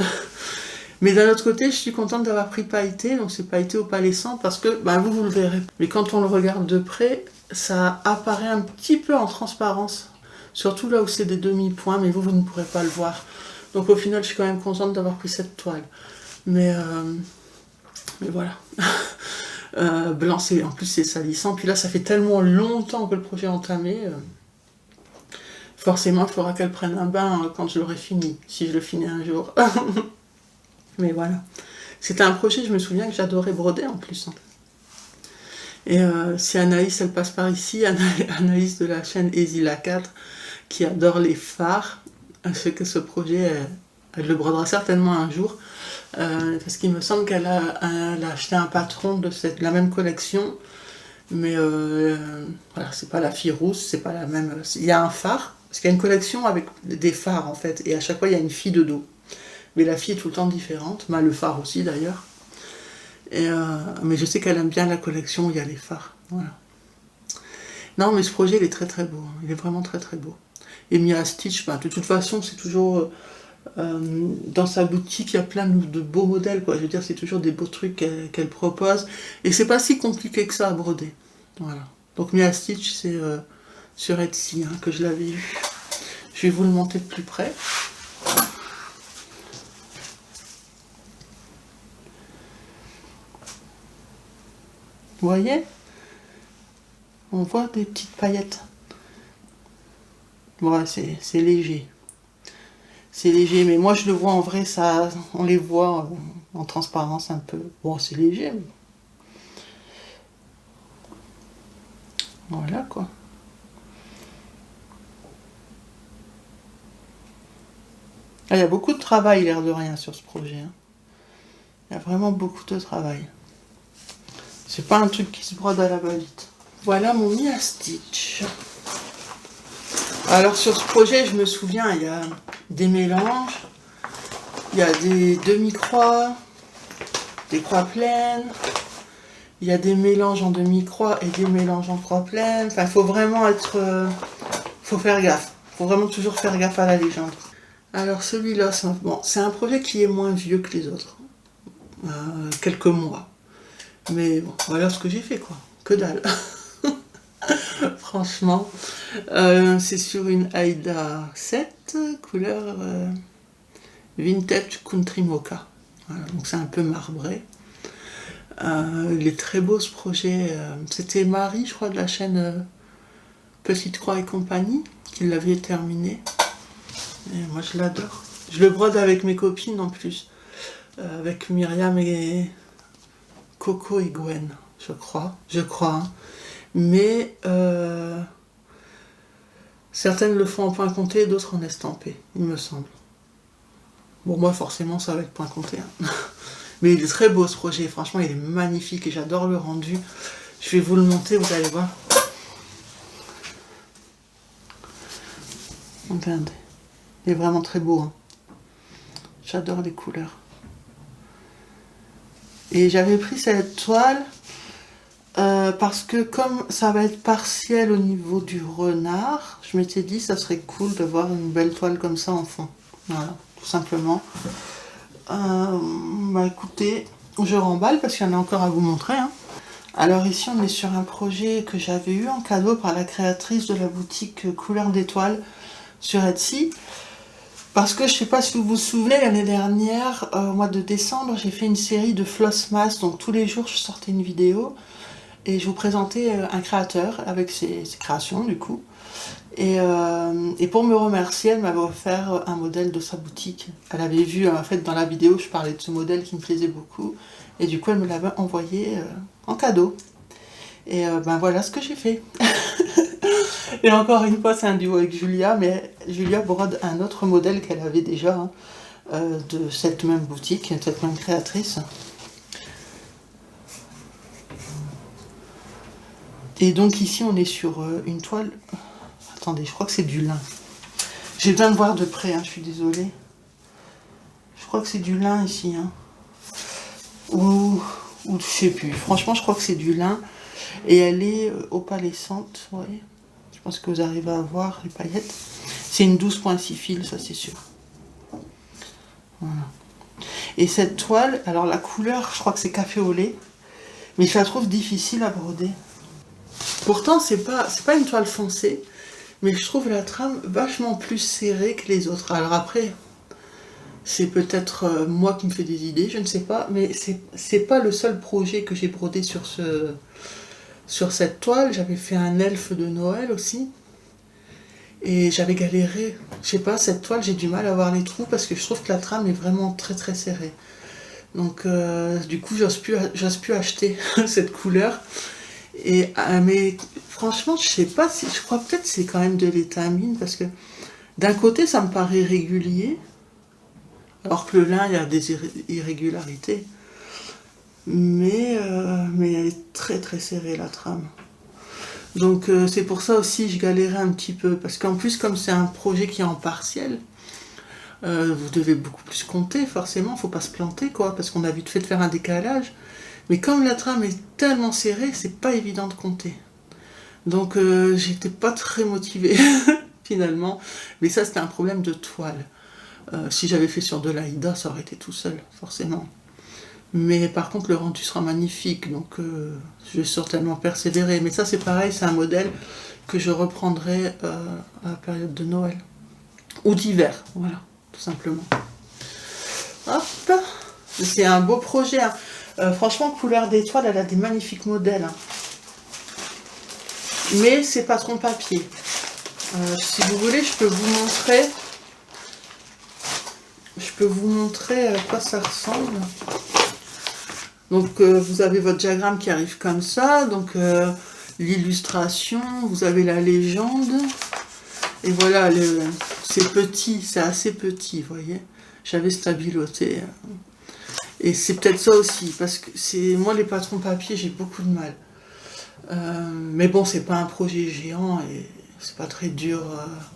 Mais d'un autre côté, je suis contente d'avoir pris pailleté, donc c'est pailleté opalescent, parce que, vous le verrez. Mais quand on le regarde de près, ça apparaît un petit peu en transparence. Surtout là où c'est des demi-points, mais vous ne pourrez pas le voir. Donc au final, je suis quand même contente d'avoir pris cette toile. Mais voilà. Blanc, en plus c'est salissant. Puis là, ça fait tellement longtemps que le projet est entamé. Forcément, il faudra qu'elle prenne un bain quand je l'aurai fini, si je le finis un jour. Mais voilà. C'était un projet, je me souviens, que j'adorais broder en plus. Et si Anaïs, elle passe par ici, Anaïs de la chaîne Ezila 4, qui adore les phares, je sais que ce projet, elle le brodera certainement un jour, parce qu'il me semble qu'elle a acheté un patron de la même collection, mais voilà, c'est pas la fille rousse, c'est pas la même. Il y a un phare, parce qu'il y a une collection avec des phares en fait, et à chaque fois il y a une fille de dos. Mais la fille est tout le temps différente, mais le phare aussi d'ailleurs. Mais je sais qu'elle aime bien la collection où il y a les phares. Voilà. Non, mais ce projet, il est très très beau. Hein. Il est vraiment très très beau. Et Mia Stitch, de toute façon, c'est toujours... dans sa boutique, il y a plein de beaux modèles, quoi. Je veux dire, c'est toujours des beaux trucs qu'elle propose. Et c'est pas si compliqué que ça à broder. Voilà. Donc Mia Stitch, c'est sur Etsy que je l'avais eu. Je vais vous le montrer de plus près. Vous voyez? On voit des petites paillettes. Ouais, c'est léger. C'est léger, mais moi je le vois en vrai, ça, on les voit en transparence un peu. Bon, c'est léger, mais... Voilà, quoi. Ah, il y a beaucoup de travail, l'air de rien, sur ce projet. Hein. Il y a vraiment beaucoup de travail. C'est pas un truc qui se brode à la va-vite. Voilà mon Mia Stitch. Alors sur ce projet, je me souviens, il y a des mélanges, il y a des demi-croix, des croix pleines, il y a des mélanges en demi-croix et des mélanges en croix pleines. Enfin, il faut vraiment être... faut faire gaffe. Il faut vraiment toujours faire gaffe à la légende. Alors celui-là, c'est un projet qui est moins vieux que les autres. Quelques mois. Mais bon, voilà ce que j'ai fait, quoi. Que dalle. Franchement. C'est sur une Aida 7, couleur Vintage Country Mocha. Voilà, donc c'est un peu marbré. Il est très beau ce projet. C'était Marie, je crois, de la chaîne Petite Croix et compagnie, qui l'avait terminé. Et moi je l'adore. Je le brode avec mes copines en plus. Avec Myriam et Coco et Gwen, je crois. Hein. Mais certaines le font en point compté, d'autres en estampé, il me semble. Bon, moi forcément ça va être point compté. Hein. Mais il est très beau ce projet, franchement il est magnifique et j'adore le rendu. Je vais vous le monter, vous allez voir. Regardez, il est vraiment très beau. Hein. J'adore les couleurs. Et j'avais pris cette toile parce que comme ça va être partiel au niveau du renard, je m'étais dit ça serait cool de voir une belle toile comme ça en fond. Voilà, tout simplement. Écoutez, je remballe parce qu'il y en a encore à vous montrer. Hein. Alors ici on est sur un projet que j'avais eu en cadeau par la créatrice de la boutique Couleur d'étoiles sur Etsy. Parce que je ne sais pas si vous vous souvenez, l'année dernière, au mois de décembre, j'ai fait une série de Flossmas, donc tous les jours je sortais une vidéo et je vous présentais un créateur avec ses créations du coup. Et pour me remercier, elle m'avait offert un modèle de sa boutique. Elle avait vu, en fait, dans la vidéo, je parlais de ce modèle qui me plaisait beaucoup. Et du coup, elle me l'avait envoyé en cadeau. Et voilà ce que j'ai fait. Et encore une fois, c'est un duo avec Julia, mais Julia brode un autre modèle qu'elle avait déjà de cette même boutique, cette même créatrice. Et donc ici, on est sur une toile... Attendez, je crois que c'est du lin. J'ai besoin de voir de près, hein, je suis désolée. Je crois que c'est du lin ici. Hein. Ou je sais plus. Franchement, je crois que c'est du lin. Et elle est opalescente, vous voyez. Je pense que vous arrivez à voir les paillettes. C'est une 12.6 fils, ça c'est sûr. Voilà. Et cette toile, alors la couleur, je crois que c'est café au lait. Mais je la trouve difficile à broder. Pourtant, c'est pas une toile foncée. Mais je trouve la trame vachement plus serrée que les autres. Alors après, c'est peut-être moi qui me fais des idées, je ne sais pas. Mais c'est pas le seul projet que j'ai brodé sur cette toile. J'avais fait un elfe de Noël aussi. Et j'avais galéré. Je sais pas, cette toile, j'ai du mal à voir les trous parce que je trouve que la trame est vraiment très très serrée. Donc du coup, j'ose plus acheter cette couleur. Et, mais franchement, je sais pas si... Je crois peut-être que c'est quand même de l'étamine parce que d'un côté, ça me paraît régulier. Alors que le lin, il y a des irrégularités. Mais elle est très très serrée, la trame. Donc c'est pour ça aussi je galérais un petit peu. Parce qu'en plus, comme c'est un projet qui est en partiel, vous devez beaucoup plus compter, forcément. Faut pas se planter, quoi. Parce qu'on a vite fait de faire un décalage. Mais comme la trame est tellement serrée, c'est pas évident de compter. Donc j'étais pas très motivée, finalement. Mais ça, c'était un problème de toile. Si j'avais fait sur de l'Aïda, ça aurait été tout seul, forcément. Mais par contre, le rendu sera magnifique, donc je vais certainement persévérer. Mais ça, c'est pareil, c'est un modèle que je reprendrai à la période de Noël. Ou d'hiver, voilà, tout simplement. Hop, c'est un beau projet. Hein. Franchement, Couleur d'étoile, elle a des magnifiques modèles. Hein. Mais c'est patron papier. Si vous voulez, je peux vous montrer... à quoi ça ressemble. Donc vous avez votre diagramme qui arrive comme ça, donc l'illustration, vous avez la légende, et voilà, c'est petit, c'est assez petit, vous voyez. J'avais stabiloté. Et c'est peut-être ça aussi, parce que moi les patrons papier, j'ai beaucoup de mal. Mais bon, c'est pas un projet géant, et c'est pas très dur,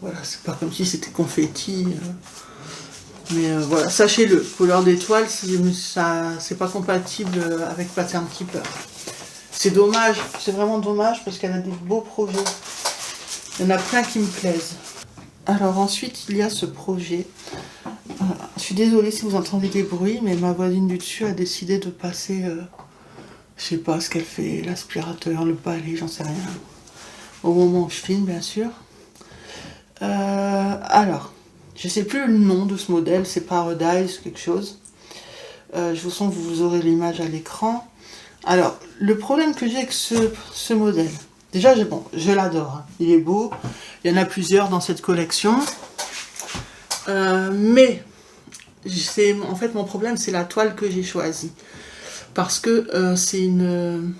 voilà, c'est pas comme si c'était confetti. Mais voilà, sachez-le, Couleur d'étoile, c'est pas compatible avec Pattern Keeper. C'est dommage, c'est vraiment dommage parce qu'elle a des beaux projets. Il y en a plein qui me plaisent. Alors ensuite, il y a ce projet. Je suis désolée si vous entendez des bruits, mais ma voisine du dessus a décidé de passer, je sais pas ce qu'elle fait, l'aspirateur, le balai, j'en sais rien. Au moment où je filme, bien sûr. Alors... Je ne sais plus le nom de ce modèle, c'est Paradise, quelque chose. Je vous sens que vous aurez l'image à l'écran. Alors, le problème que j'ai avec ce modèle, déjà, je l'adore, hein. Il est beau, il y en a plusieurs dans cette collection. Mais, en fait, mon problème, c'est la toile que j'ai choisie. Parce que c'est une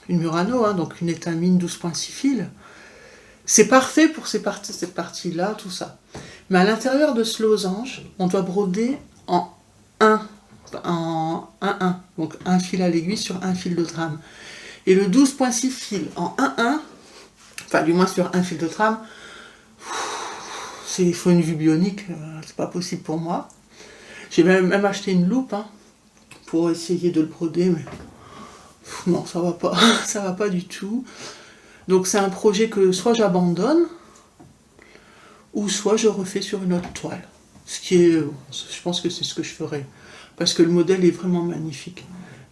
Murano, hein, donc une étamine 12.6 fils. C'est parfait pour cette partie-là, tout ça. Mais à l'intérieur de ce losange, on doit broder en 1. Donc un fil à l'aiguille sur un fil de trame. Et le 12.6 fils en 1-1, enfin du moins sur un fil de trame, il faut une vue bionique, c'est pas possible pour moi. J'ai même acheté une loupe hein, pour essayer de le broder, mais non, ça va pas, ça va pas du tout. Donc c'est un projet que soit j'abandonne, ou soit je refais sur une autre toile. Ce qui est, je pense que c'est ce que je ferai. Parce que le modèle est vraiment magnifique.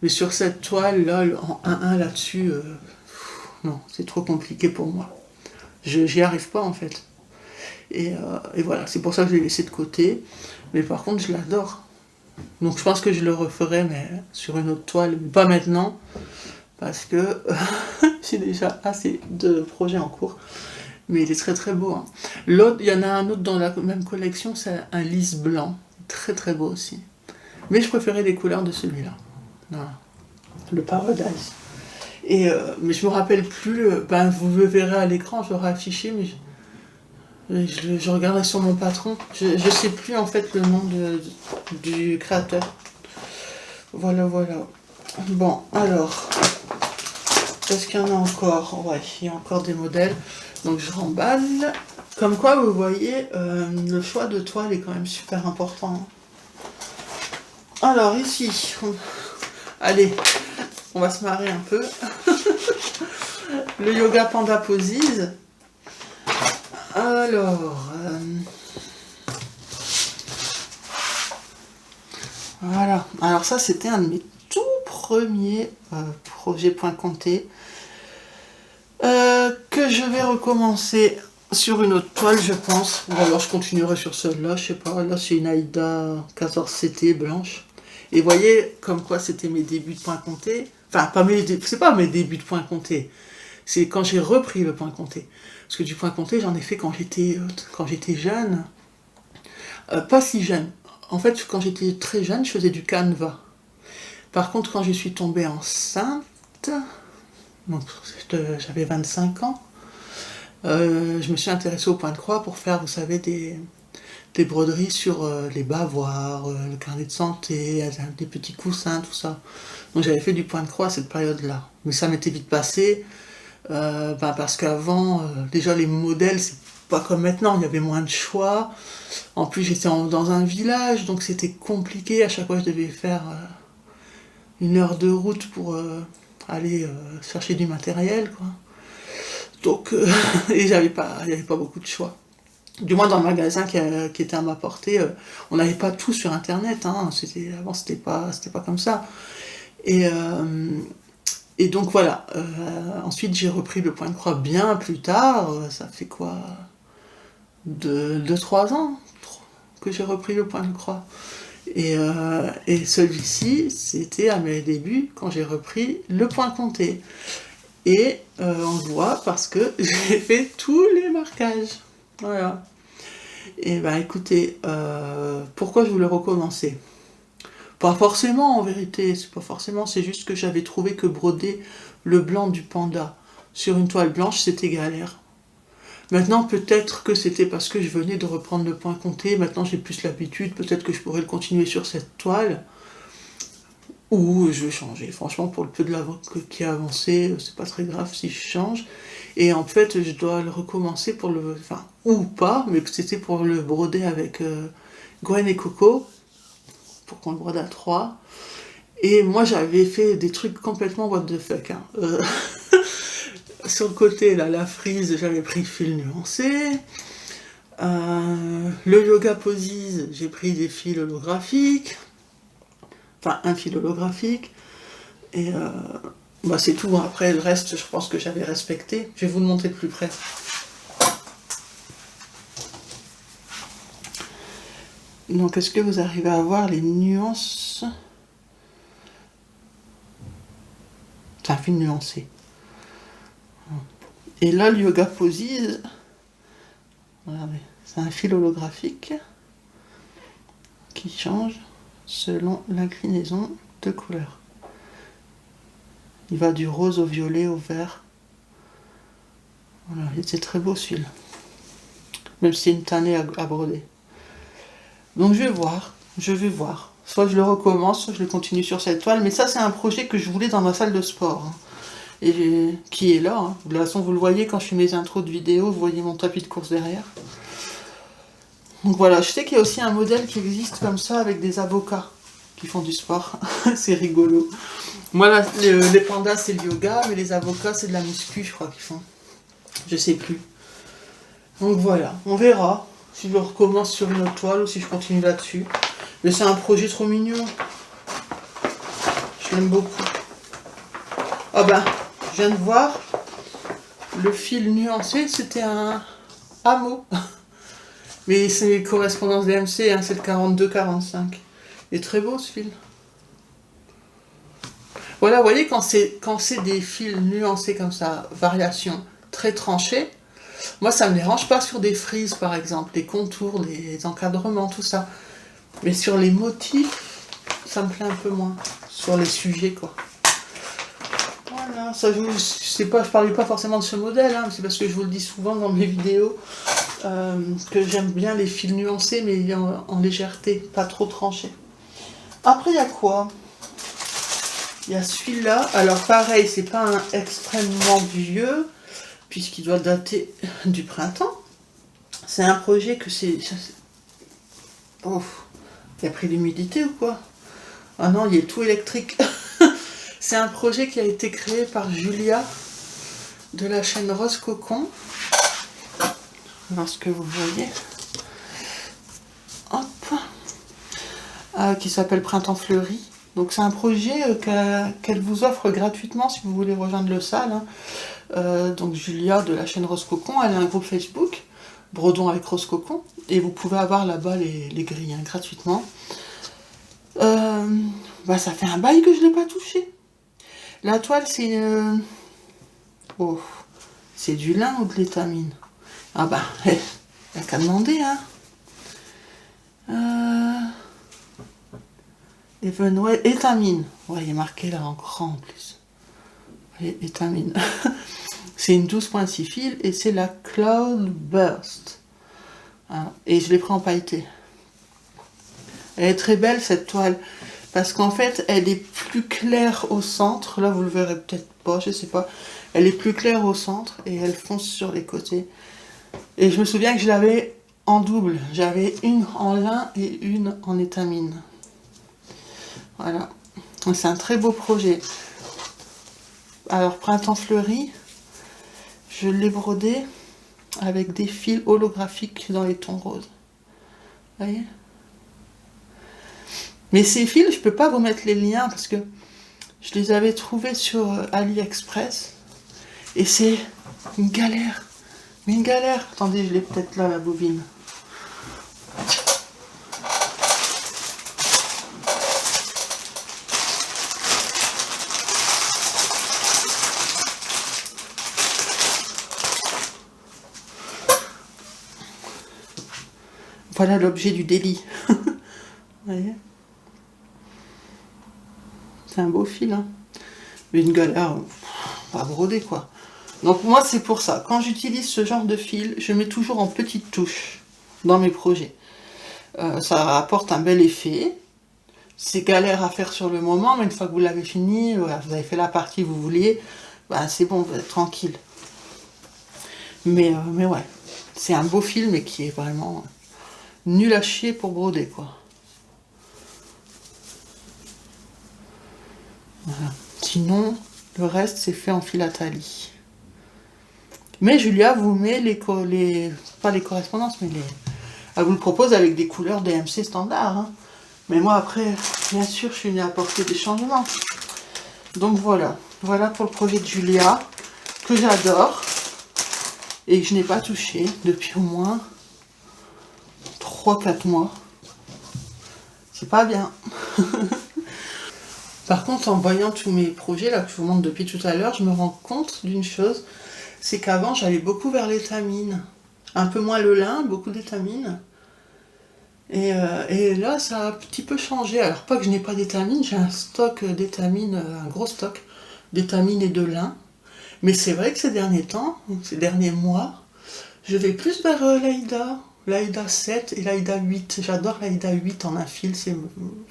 Mais sur cette toile, là, en 1-1 là-dessus, non, c'est trop compliqué pour moi. J'y arrive pas, en fait. Et voilà, c'est pour ça que je l'ai laissé de côté. Mais par contre, je l'adore. Donc je pense que je le referai, mais sur une autre toile. Mais pas maintenant, parce que j'ai déjà assez de projets en cours. Mais il est très très beau. Hein. L'autre, il y en a un autre dans la même collection, c'est un lys blanc. Très très beau aussi. Mais je préférais les couleurs de celui-là. Voilà. Le Paradise. Mais je me rappelle plus, vous le verrez à l'écran, je l'aurai affiché, mais je regarderai sur mon patron. Je sais plus en fait le nom du créateur. Voilà, voilà. Bon, alors, est-ce qu'il y en a encore? Ouais, il y a encore des modèles. Donc je remballe. Comme quoi, vous voyez, le choix de toile est quand même super important. Alors ici, allez, on va se marrer un peu. Le Yoga Panda Poses. Alors, voilà. Alors ça, c'était un de mes tout premiers projets point compté. Que je vais recommencer sur une autre toile, je pense. Ou alors je continuerai sur celle-là, je sais pas. Là, c'est une Aïda 14CT blanche. Et vous voyez, comme quoi c'était mes débuts de point compté. Enfin, c'est pas mes débuts de point compté. c'est quand j'ai repris le point compté. Parce que du point compté, j'en ai fait quand j'étais jeune. Pas si jeune. En fait, quand j'étais très jeune, je faisais du canevas. Par contre, quand je suis tombée enceinte, donc j'avais 25 ans, je me suis intéressée au point de croix pour faire, vous savez, des broderies sur les bavoirs, le carnet de santé, des petits coussins, tout ça. Donc j'avais fait du point de croix à cette période-là. Mais ça m'était vite passé, parce qu'avant, déjà les modèles, c'est pas comme maintenant, il y avait moins de choix. En plus, j'étais dans un village, donc c'était compliqué. À chaque fois, je devais faire 1 heure de route pour aller chercher du matériel, quoi. Donc, et il n'y avait pas beaucoup de choix. Du moins dans le magasin qui était à ma portée, on n'avait pas tout sur internet, hein. Avant c'était pas comme ça. Et donc voilà. Ensuite j'ai repris le point de croix bien plus tard, ça fait quoi, 2-3 ans que j'ai repris le point de croix. Et celui-ci, c'était à mes débuts quand j'ai repris le point compté. Et on le voit parce que j'ai fait tous les marquages. Voilà. Et ben écoutez, pourquoi je voulais recommencer? Pas forcément en vérité, c'est pas forcément, c'est juste que j'avais trouvé que broder le blanc du panda sur une toile blanche, c'était galère. Maintenant, peut-être que c'était parce que je venais de reprendre le point compté, maintenant j'ai plus l'habitude, peut-être que je pourrais le continuer sur cette toile, ou je vais changer. Franchement, pour le peu de la qui a avancé, c'est pas très grave si je change. Et en fait, je dois le recommencer pour le... Enfin, ou pas, mais c'était pour le broder avec Gwen et Coco, pour qu'on le brode à 3. Et moi, j'avais fait des trucs complètement what the fuck, hein. Sur le côté, là, la frise, j'avais pris fil nuancé. Le yoga poses, j'ai pris des fils holographiques. Enfin, un fil holographique. Et c'est tout. Après, le reste, je pense que j'avais respecté. Je vais vous le montrer de plus près. Donc, est-ce que vous arrivez à voir les nuances? C'est un fil nuancé. Et là, le yoga poses, regardez, c'est un fil holographique qui change selon l'inclinaison de couleur. Il va du rose au violet au vert. Voilà, c'est très beau ce fil. Même si c'est une tannée à broder. Donc je vais voir. Soit je le recommence, soit je le continue sur cette toile. Mais ça, c'est un projet que je voulais dans ma salle de sport, hein. Et qui est là, hein. De toute façon, vous le voyez quand je fais mes intros de vidéos, vous voyez mon tapis de course derrière. Donc voilà, je sais qu'il y a aussi un modèle qui existe comme ça avec des avocats qui font du sport. C'est rigolo. Moi, là, les pandas, c'est le yoga, mais les avocats, c'est de la muscu, je crois qu'ils font. Je sais plus. Donc voilà, on verra si je le recommence sur une autre toile ou si je continue là-dessus. Mais c'est un projet trop mignon. Je l'aime beaucoup. Ah ben, je viens de voir, le fil nuancé, c'était un hameau. Mais c'est les correspondances DMC, hein, c'est le 42-45. Il est très beau ce fil. Voilà, vous voyez, quand c'est des fils nuancés comme ça, variation très tranchée, moi ça me dérange pas sur des frises par exemple, les contours, les encadrements, tout ça. Mais sur les motifs, ça me plaît un peu moins. Sur les sujets, quoi. Voilà, ça je parlais pas forcément de ce modèle, hein, c'est parce que je vous le dis souvent dans mes vidéos, que j'aime bien les fils nuancés, mais en légèreté, pas trop tranchés. Après, il y a quoi? Il y a celui-là. Alors pareil, c'est pas un extrêmement vieux, puisqu'il doit dater du printemps. C'est un projet que c'est... Oh, il a pris l'humidité ou quoi? Ah non, il est tout électrique. C'est un projet qui a été créé par Julia de la chaîne Rose Cocon. Lorsque vous voyez. Hop. Qui s'appelle Printemps Fleuri. Donc c'est un projet qu'elle vous offre gratuitement si vous voulez rejoindre le salle, hein. Donc Julia de la chaîne Rose Cocon, elle a un groupe Facebook, Brodons avec Rose Cocon, et vous pouvez avoir là-bas les grilles, hein, gratuitement. Ça fait un bail que je ne l'ai pas touché. La toile, c'est... Oh, C'est du lin ou de l'étamine? Ah bah, il n'y a qu'à demander, hein. Evenwell, étamine. Ouais, il est marqué là en grand en plus. Ouais, étamine. C'est une 12,6 fils et c'est la Cloud Burst. Voilà. Et je l'ai pris en pailleté. Elle est très belle cette toile. Parce qu'en fait, elle est plus claire au centre. Là, vous le verrez peut-être pas, je sais pas. Elle est plus claire au centre et elle fonce sur les côtés. Et je me souviens que je l'avais en double. J'avais une en lin et une en étamine. Voilà. C'est un très beau projet. Alors, Printemps fleuri, je l'ai brodé avec des fils holographiques dans les tons roses. Vous voyez? Mais ces fils, je peux pas vous mettre les liens parce que je les avais trouvés sur AliExpress. Et c'est une galère. Mais une galère. Attendez, je l'ai peut-être là, la bobine. Voilà l'objet du délit. Vous voyez? C'est un beau fil, hein. Mais une galère à broder, quoi. Donc moi, c'est pour ça. Quand j'utilise ce genre de fil, je mets toujours en petites touches dans mes projets. Ça apporte un bel effet. C'est galère à faire sur le moment, mais une fois que vous l'avez fini, voilà, vous avez fait la partie que vous vouliez, bah, c'est bon, vous êtes tranquille. Mais ouais, c'est un beau fil, mais qui est vraiment nul à chier pour broder, quoi. Voilà. Sinon, le reste, c'est fait en philatanie. Mais Julia vous met pas les correspondances, mais elle vous le propose avec des couleurs DMC standard. Hein. Mais moi, après, bien sûr, je suis venue apporter des changements. Donc voilà. Voilà pour le projet de Julia, que j'adore. Et que je n'ai pas touché depuis au moins 3-4 mois. C'est pas bien. Par contre, en voyant tous mes projets, là, que je vous montre depuis tout à l'heure, je me rends compte d'une chose, c'est qu'avant, j'allais beaucoup vers l'étamine. Un peu moins le lin, beaucoup d'étamine. Et là, ça a un petit peu changé. Alors, pas que je n'ai pas d'étamine, j'ai un stock d'étamine, un gros stock d'étamine et de lin. Mais c'est vrai que ces derniers temps, ces derniers mois, je vais plus vers l'Aïda 7 et l'Aïda 8. J'adore l'Aïda 8 en un fil, c'est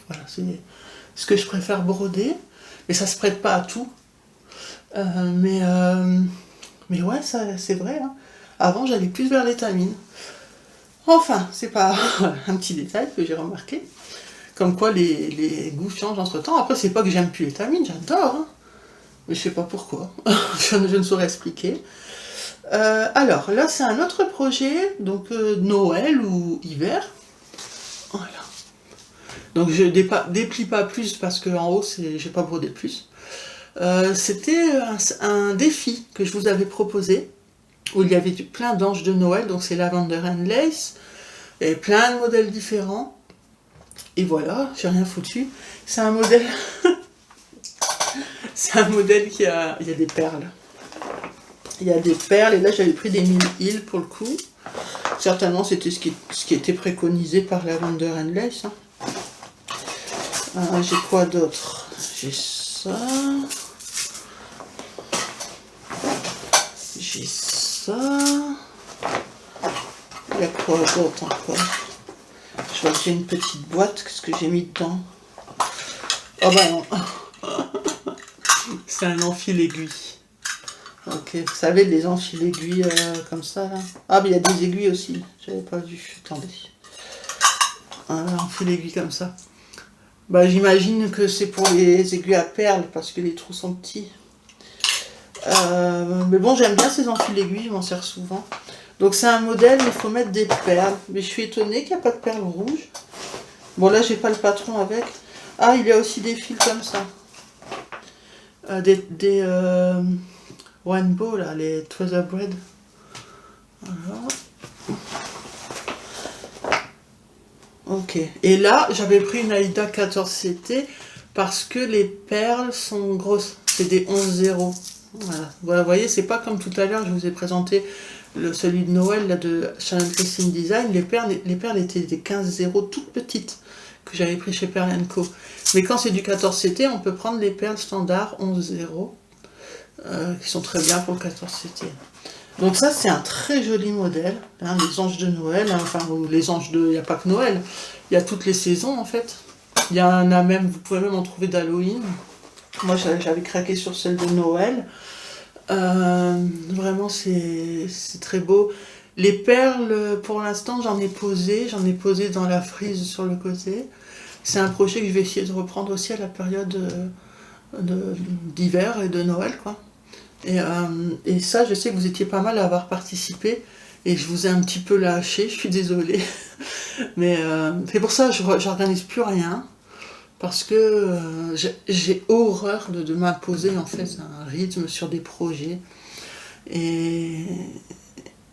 voilà, c'est ce que je préfère broder. Mais ça se prête pas à tout. Mais ouais, ça, c'est vrai. Hein. Avant, j'allais plus vers l'étamine. Enfin, c'est pas un petit détail que j'ai remarqué. Comme quoi les goûts changent entre temps. Après, c'est pas que j'aime plus l'étamine, j'adore. Hein. Mais je sais pas pourquoi. je ne saurais expliquer. Alors, là, c'est un autre projet. Donc, Noël ou hiver. Voilà. Donc, je déplie pas plus parce qu'en haut, j'ai pas brodé plus. C'était un défi que je vous avais proposé, où il y avait plein d'anges de Noël, donc c'est Lavender and Lace, et plein de modèles différents. Et voilà, j'ai rien foutu. C'est un modèle... c'est un modèle il y a des perles. Il y a des perles, et là j'avais pris des 1000 îles pour le coup. Certainement c'était ce qui était préconisé par Lavender and Lace. Hein. J'ai quoi d'autre? J'ai ça... J'ai ça. Il y a quoi d'autre encore? Je vois que j'ai une petite boîte. Qu'est-ce que j'ai mis dedans? Oh bah non. C'est un enfil aiguille. Ok, vous savez, les enfils aiguilles comme ça là. Ah, mais il y a des aiguilles aussi. J'avais pas vu. Attendez. Un enfil aiguille comme ça. Bah, j'imagine que c'est pour les aiguilles à perles parce que les trous sont petits. Mais bon, j'aime bien ces enfils aiguilles, je m'en sers souvent. Donc c'est un modèle, il faut mettre des perles. Mais je suis étonnée qu'il n'y a pas de perles rouges. Bon, là, j'ai pas le patron avec. Ah, il y a aussi des fils comme ça. Des rainbow, là, les Tweezerbread. Voilà. Ok. Et là, j'avais pris une Aïda 14 CT parce que les perles sont grosses. C'est des 11-0. Voilà. Voilà, vous voyez, c'est pas comme tout à l'heure, je vous ai présenté celui de Noël là, de Chanel Christine Design. Les perles étaient des 15-0 toutes petites que j'avais pris chez Pearl & Co. Mais quand c'est du 14CT, on peut prendre les perles standards 11-0 qui sont très bien pour le 14CT. Donc ça, c'est un très joli modèle, hein, les anges de Noël, hein, enfin, les anges de... Il n'y a pas que Noël, il y a toutes les saisons, en fait. Il y en a même, vous pouvez même en trouver d'Halloween. Moi, j'avais craqué sur celle de Noël. Vraiment, c'est très beau. Les perles, pour l'instant, j'en ai posé dans la frise sur le côté. C'est un projet que je vais essayer de reprendre aussi à la période d'hiver et de Noël, quoi. Et ça, je sais que vous étiez pas mal à avoir participé, et je vous ai un petit peu lâché, je suis désolée. Mais c'est pour ça que je n'organise plus rien, parce que j'ai horreur de m'imposer en fait un rythme sur des projets. Et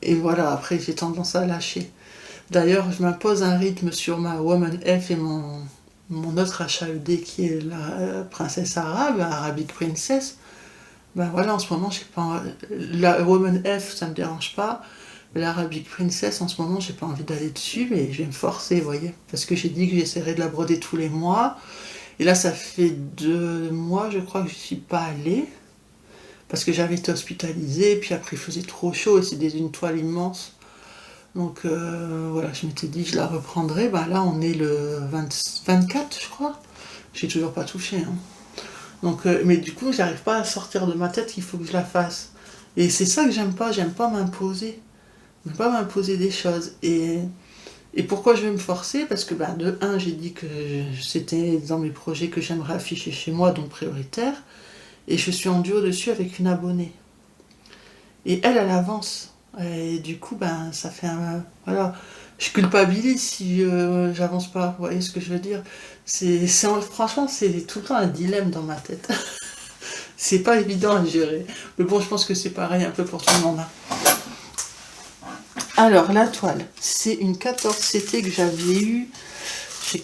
voilà, après j'ai tendance à lâcher. D'ailleurs, je m'impose un rythme sur ma Woman F et mon autre HAED qui est la princesse arabe, Arabic Princess. Ben voilà, en ce moment, j'ai pas. La Woman F, ça me dérange pas. L'Arabic Princess, en ce moment, j'ai pas envie d'aller dessus, mais je vais me forcer, vous voyez. Parce que j'ai dit que j'essaierais de la broder tous les mois. Et là, ça fait 2 mois, je crois, que je suis pas allée. Parce que j'avais été hospitalisée, puis après, il faisait trop chaud, et c'est une toile immense. Donc voilà, je m'étais dit, je la reprendrai. Ben là, on est le 24, je crois. J'ai toujours pas touché, hein. Donc, mais du coup, j'arrive pas à sortir de ma tête qu'il faut que je la fasse. Et c'est ça que j'aime pas m'imposer. J'aime pas m'imposer des choses. Et pourquoi je vais me forcer? Parce que de 1, j'ai dit que c'était dans mes projets que j'aimerais afficher chez moi, donc prioritaire. Et je suis en duo dessus avec une abonnée. Et elle avance. Et du coup, ça fait un... Voilà. Je culpabilise si j'avance pas. Vous voyez ce que je veux dire? Franchement, c'est tout le temps un dilemme dans ma tête. C'est pas évident à gérer. Mais bon, je pense que c'est pareil un peu pour tout le monde. Alors, la toile, c'est une 14CT que j'avais eue chez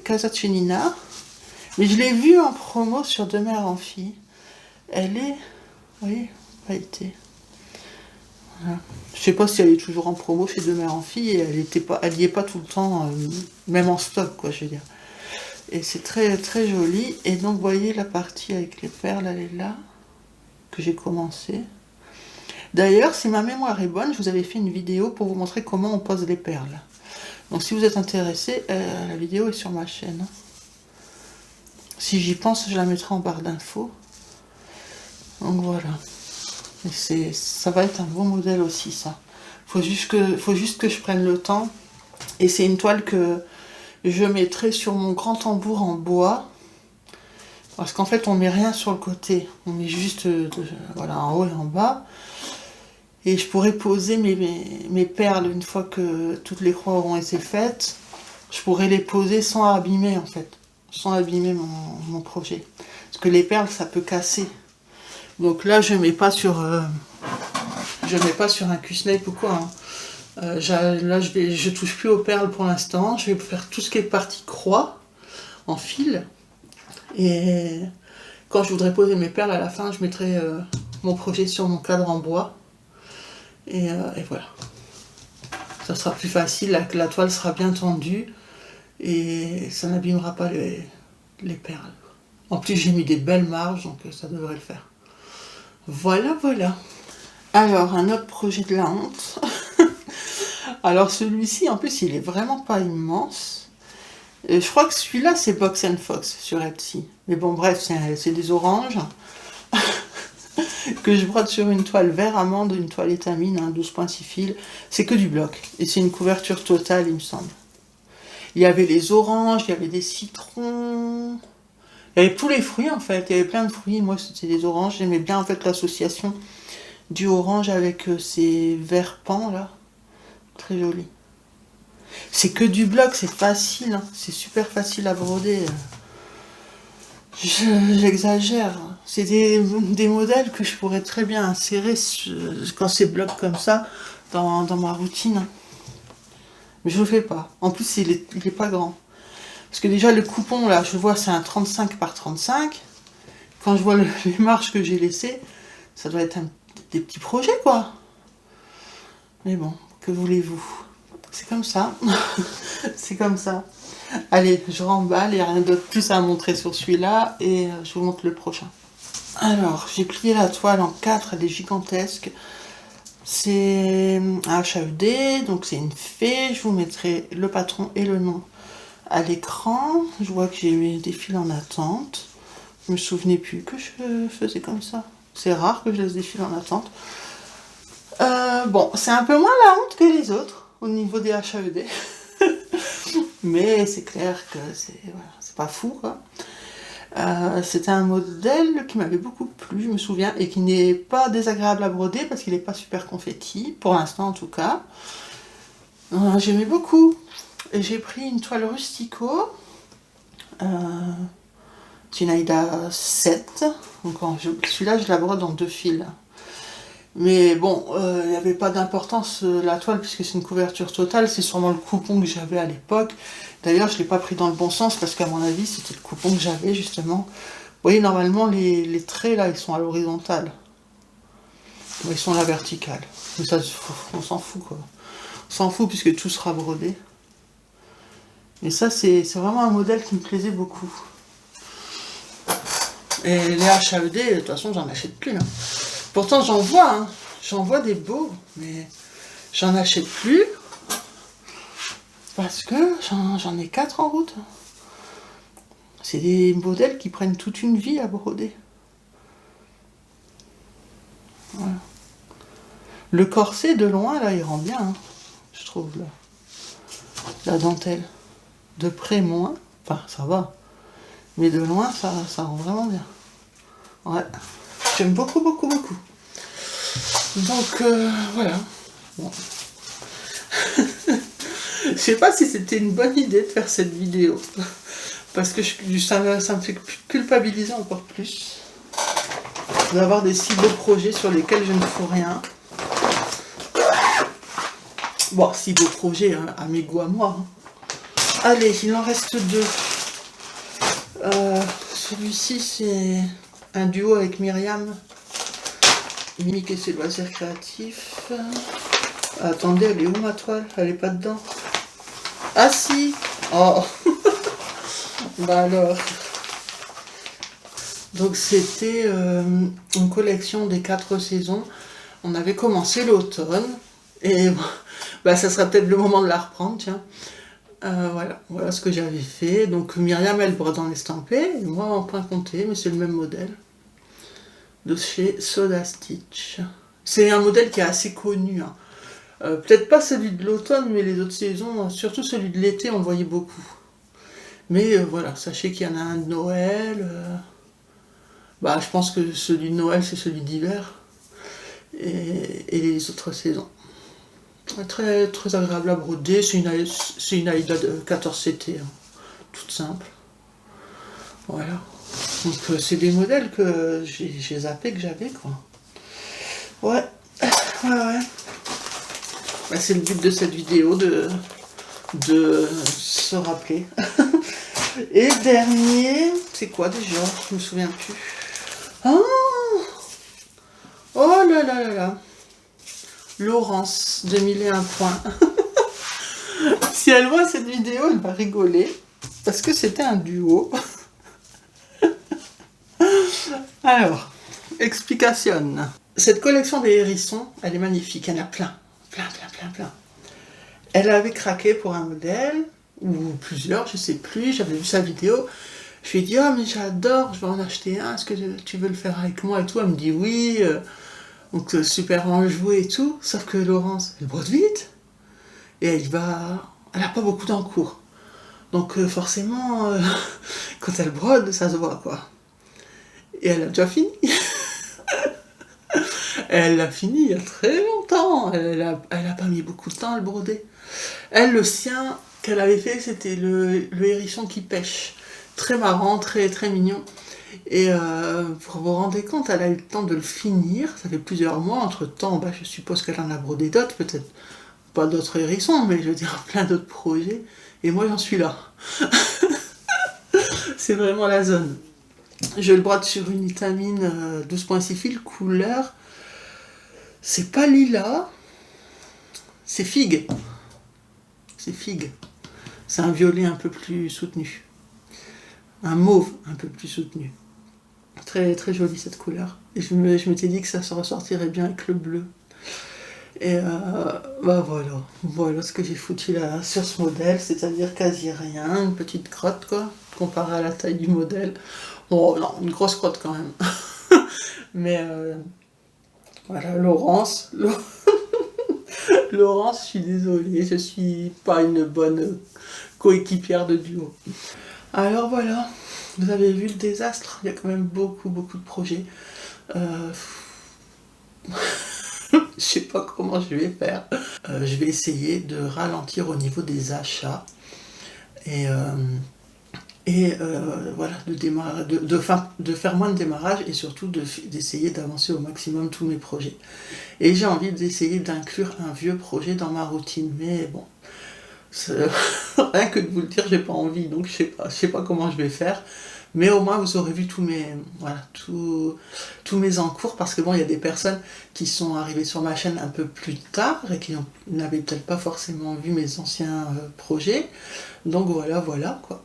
Casaccenina. Mais je l'ai vue en promo sur De Mère en Fille. Elle est... Oui, pailletée. Voilà. Je sais pas si elle est toujours en promo chez De Mère en Fille, et elle y est pas tout le temps, même en stock, quoi, je veux dire. Et c'est très très joli. Et donc, vous voyez la partie avec les perles, elle est là, que j'ai commencé. D'ailleurs, si ma mémoire est bonne, je vous avais fait une vidéo pour vous montrer comment on pose les perles. Donc, si vous êtes intéressé, la vidéo est sur ma chaîne. Si j'y pense, je la mettrai en barre d'infos. Donc voilà. Et ça va être un beau modèle aussi, ça. Faut juste que je prenne le temps. Et c'est une toile que je mettrai sur mon grand tambour en bois. Parce qu'en fait, on met rien sur le côté. On met juste voilà, en haut et en bas. Et je pourrais poser mes perles une fois que toutes les croix auront été faites. Je pourrais les poser sans abîmer, en fait. Sans abîmer mon projet. Parce que les perles, ça peut casser. Donc là, je mets pas sur un Q-snake ou quoi. Hein. Là, je touche plus aux perles pour l'instant. Je vais faire tout ce qui est partie croix en fil. Et quand je voudrais poser mes perles à la fin, je mettrai mon projet sur mon cadre en bois. Et voilà. Ça sera plus facile, la toile sera bien tendue et ça n'abîmera pas les perles. En plus, j'ai mis des belles marges, donc ça devrait le faire. Voilà, voilà. Alors, un autre projet de la honte. Alors, celui-ci, en plus, il est vraiment pas immense. Je crois que celui-là, c'est Box & Fox sur Etsy. Mais bon, bref, c'est des oranges que je brode sur une toile vert amande, une toile étamine, 12.6 fils. C'est que du bloc. Et c'est une couverture totale, il me semble. Il y avait les oranges, il y avait des citrons... Il y avait tous les fruits en fait, il y avait plein de fruits. Moi c'était des oranges, j'aimais bien en fait l'association du orange avec ces verts pans là. Très joli. C'est que du bloc, c'est facile, hein. C'est super facile à broder. J'exagère. C'est des modèles que je pourrais très bien insérer quand c'est bloc comme ça dans ma routine. Mais je le fais pas. En plus il est pas grand. Parce que déjà le coupon là, je vois c'est un 35 par 35. quand je vois les marges que j'ai laissées, ça doit être des petits projets, quoi. Mais bon, que voulez-vous? C'est comme ça. C'est comme ça. Allez, je remballe, il n'y a rien d'autre plus à montrer sur celui-là, et je vous montre le prochain. Alors, j'ai plié la toile en 4, elle est gigantesque. C'est un HAED, donc c'est une fée. Je vous mettrai le patron et le nom à l'écran. Je vois que j'ai des fils en attente. Je me souvenais plus que je faisais comme ça. C'est rare que je laisse des fils en attente. Bon, c'est un peu moins la honte que les autres au niveau des HAED. Mais c'est clair que c'est pas fou, quoi. C'était un modèle qui m'avait beaucoup plu, je me souviens, et qui n'est pas désagréable à broder parce qu'il n'est pas super confetti, pour l'instant en tout cas. J'aimais beaucoup. Et j'ai pris une toile rustico. C'est une Aida 7. Donc celui-là, je la brode en 2 fils. Mais bon, il n'y avait pas d'importance la toile puisque c'est une couverture totale. C'est sûrement le coupon que j'avais à l'époque. D'ailleurs, je ne l'ai pas pris dans le bon sens parce qu'à mon avis, c'était le coupon que j'avais justement. Vous voyez, normalement, les traits là, ils sont à l'horizontale. Ils sont à la verticale. Mais ça, on s'en fout, quoi. On s'en fout puisque tout sera brodé. Et ça, c'est vraiment un modèle qui me plaisait beaucoup. Et les HAED, de toute façon, j'en achète plus. Hein. Pourtant, j'en vois des beaux, mais j'en achète plus parce que j'en ai 4 en route. C'est des modèles qui prennent toute une vie à broder. Voilà. Le corset, de loin, là, il rend bien, hein, je trouve, là. La dentelle. De près, moins. Enfin, ça va. Mais de loin, ça rend vraiment bien. Ouais. J'aime beaucoup, beaucoup, beaucoup. Donc, voilà. Bon. Je sais pas si c'était une bonne idée de faire cette vidéo. Parce que ça me fait culpabiliser encore plus. D'avoir des si beaux projets sur lesquels je ne fous rien. Bon, si beaux projets, hein, à mes goûts à moi. Hein. Allez, il en reste 2. Celui-ci, c'est un duo avec Myriam. Mimique et ses loisirs créatifs. Attendez, elle est où ma toile? Elle est pas dedans. Ah si. Oh. Bah alors. Donc c'était une collection des 4 saisons. On avait commencé l'automne. Et bah, ça sera peut-être le moment de la reprendre, tiens. Voilà ce que j'avais fait. Donc Myriam, elle brode en estampé. Et moi en point compté, mais c'est le même modèle. De chez Soda Stitch. C'est un modèle qui est assez connu. Hein. Peut-être pas celui de l'automne, mais les autres saisons, surtout celui de l'été, on le voyait beaucoup. Mais voilà, sachez qu'il y en a un de Noël. Bah, je pense que celui de Noël, c'est celui d'hiver. Et les autres saisons. Très, très agréable à broder. C'est une Aida de 14CT. Hein. Toute simple. Voilà. Donc c'est des modèles que j'ai zappé que j'avais, quoi. Ouais. Bah, c'est le but de cette vidéo de se rappeler. Et dernier, c'est quoi déjà? Je me souviens plus. Oh là là là là. Laurence, 2001 points. Si elle voit cette vidéo, elle va rigoler. Parce que c'était un duo. Alors, explication. Cette collection des hérissons, elle est magnifique. Elle en a plein. Plein. Elle avait craqué pour un modèle, ou plusieurs, je sais plus. J'avais vu sa vidéo. Je lui ai dit, oh mais j'adore, je vais en acheter un. Est-ce que tu veux le faire avec moi et tout? Elle me dit oui. Donc super enjoué et tout. Sauf que Laurence, elle brode vite. Et elle n'a pas beaucoup d'encours. Donc forcément, quand elle brode, ça se voit, quoi. Et elle a déjà fini. Elle l'a fini il y a très longtemps. Elle a pas mis beaucoup de temps à le broder. Elle, le sien qu'elle avait fait, c'était le hérisson qui pêche. Très marrant, très, très mignon. Et pour vous rendre compte, elle a eu le temps de le finir. Ça fait plusieurs mois. Entre-temps, bah, je suppose qu'elle en a brodé d'autres, peut-être pas d'autres hérissons, mais je veux dire plein d'autres projets. Et moi, j'en suis là. C'est vraiment la zone. Je le brode sur une étamine 12.6 fils, couleur, c'est pas lilas, c'est figue. C'est figue. C'est un violet un peu plus soutenu. Un mauve un peu plus soutenu. Très, très jolie cette couleur. Et je m'étais dit que ça se ressortirait bien avec le bleu. Et bah voilà ce que j'ai foutu là sur ce modèle, c'est-à-dire quasi rien, une petite crotte quoi, comparée à la taille du modèle. Bon non, une grosse crotte quand même. Mais voilà, Laurence, Laurence, je suis désolée, je suis pas une bonne coéquipière de duo. Alors voilà, vous avez vu le désastre, il y a quand même beaucoup de projets. Je sais pas comment je vais faire. Je vais essayer de ralentir au niveau des achats et voilà, de faire moins de démarrage et surtout d'essayer d'avancer au maximum tous mes projets. Et j'ai envie d'essayer d'inclure un vieux projet dans ma routine, mais bon, rien que de vous le dire, j'ai pas envie, donc je sais pas comment je vais faire. Mais au moins vous aurez vu tous mes encours, parce que bon, il y a des personnes qui sont arrivées sur ma chaîne un peu plus tard et qui n'avaient peut-être pas forcément vu mes anciens projets. Donc voilà quoi.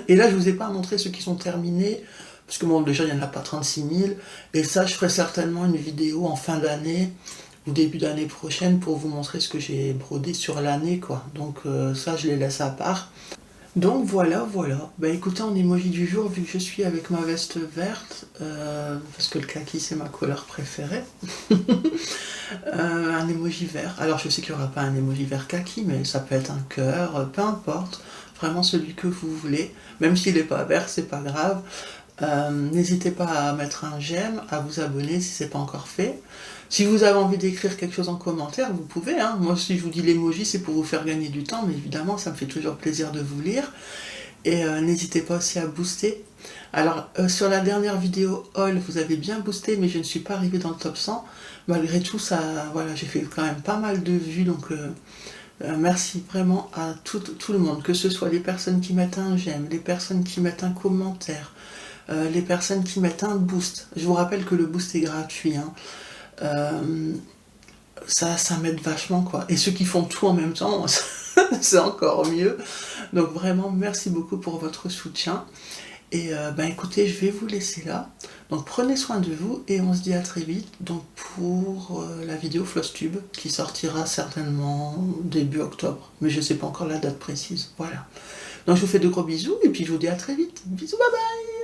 Et là je vous ai pas montré ceux qui sont terminés, parce que bon, déjà il n'y en a pas 36 000, et ça je ferai certainement une vidéo en fin d'année ou début d'année prochaine pour vous montrer ce que j'ai brodé sur l'année quoi. Donc ça je les laisse à part. Donc voilà. Bah écoutez, en emoji du jour, vu que je suis avec ma veste verte, parce que le kaki c'est ma couleur préférée, un emoji vert. Alors je sais qu'il n'y aura pas un emoji vert kaki, mais ça peut être un cœur, peu importe, vraiment celui que vous voulez, même s'il n'est pas vert, c'est pas grave. N'hésitez pas à mettre un j'aime, à vous abonner si c'est pas encore fait. Si vous avez envie d'écrire quelque chose en commentaire, vous pouvez, hein. Moi si je vous dis l'emoji, c'est pour vous faire gagner du temps, mais évidemment ça me fait toujours plaisir de vous lire. Et n'hésitez pas aussi à booster. Alors sur la dernière vidéo haul, vous avez bien boosté, mais je ne suis pas arrivée dans le top 100. Malgré tout, ça, voilà, j'ai fait quand même pas mal de vues, donc merci vraiment à tout le monde, que ce soit les personnes qui mettent un j'aime, les personnes qui mettent un commentaire, les personnes qui mettent un boost. Je vous rappelle que le boost est gratuit, hein. Ça m'aide vachement quoi. Et ceux qui font tout en même temps, c'est encore mieux. Donc vraiment merci beaucoup pour votre soutien. Et ben écoutez, je vais vous laisser là. Donc prenez soin de vous et on se dit à très vite donc pour la vidéo Flosstube qui sortira certainement début octobre. Mais je ne sais pas encore la date précise. Voilà. Donc je vous fais de gros bisous et puis je vous dis à très vite. Bisous, bye bye.